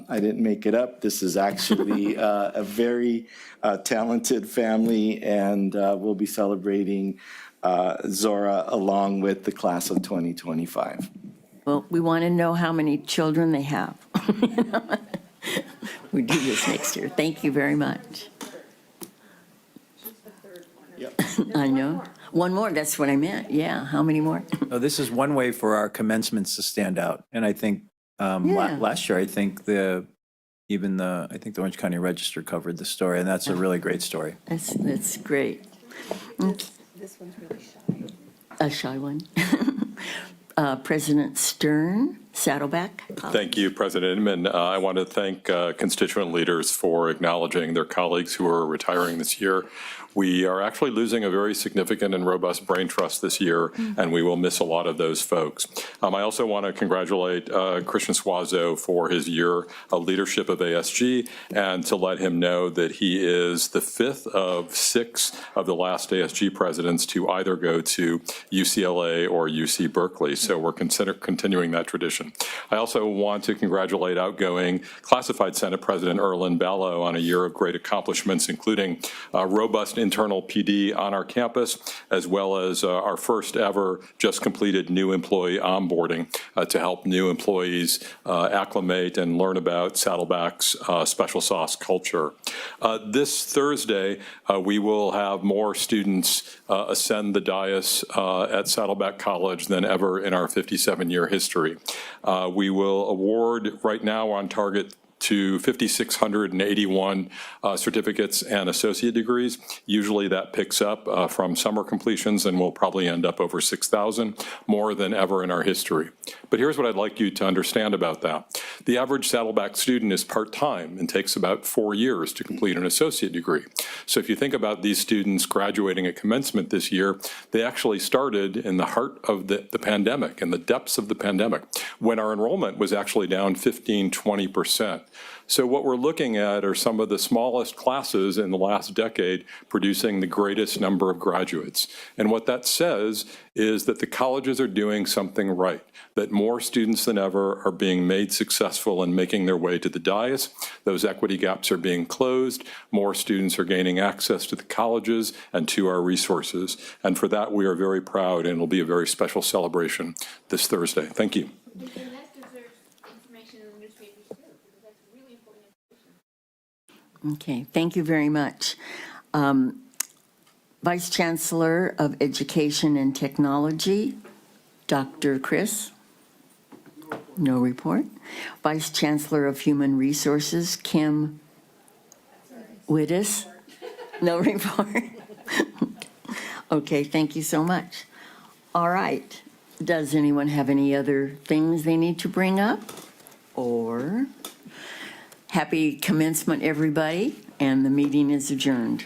I didn't make it up. This is actually a very talented family, and we'll be celebrating Zora along with the class of 2025. Well, we want to know how many children they have. We do this next year. Thank you very much. I know. One more, that's what I meant. Yeah, how many more? No, this is one way for our commencements to stand out. And I think last year, I think the Orange County Register covered the story, and that's a really great story. That's great. This one's really shy. A shy one. President Stern, Saddleback. Thank you, President Inman. I want to thank constituent leaders for acknowledging their colleagues who are retiring this year. We are actually losing a very significant and robust brain trust this year, and we will miss a lot of those folks. I also want to congratulate Christian Suazo for his year of leadership of ASG, and to let him know that he is the fifth of 6 of the last ASG presidents to either go to UCLA or UC Berkeley. So we're continuing that tradition. I also want to congratulate outgoing Classified Senate President Erlyn Ballo on a year of great accomplishments, including robust internal PD on our campus, as well as our first ever just completed new employee onboarding to help new employees acclimate and learn about Saddleback's special sauce culture. This Thursday, we will have more students ascend the dais at Saddleback College than ever in our 57-year history. We will award, right now on target, to 5,681 certificates and associate degrees. Usually that picks up from summer completions and will probably end up over 6,000, more than ever in our history. But here's what I'd like you to understand about that. The average Saddleback student is part-time and takes about 4 years to complete an associate degree. So if you think about these students graduating at commencement this year, they actually started in the heart of the pandemic, in the depths of the pandemic, when our enrollment was actually down 15–20%. So what we're looking at are some of the smallest classes in the last decade producing the greatest number of graduates. And what that says is that the colleges are doing something right, that more students than ever are being made successful in making their way to the dais. Those equity gaps are being closed. More students are gaining access to the colleges and to our resources. And for that, we are very proud, and it'll be a very special celebration this Thursday. Thank you. Okay, thank you very much. Vice Chancellor of Education and Technology, Dr. Chris? No report. Vice Chancellor of Human Resources, Kim Wittes? No report. Okay, thank you so much. All right. Does anyone have any other things they need to bring up? Or happy commencement, everybody, and the meeting is adjourned.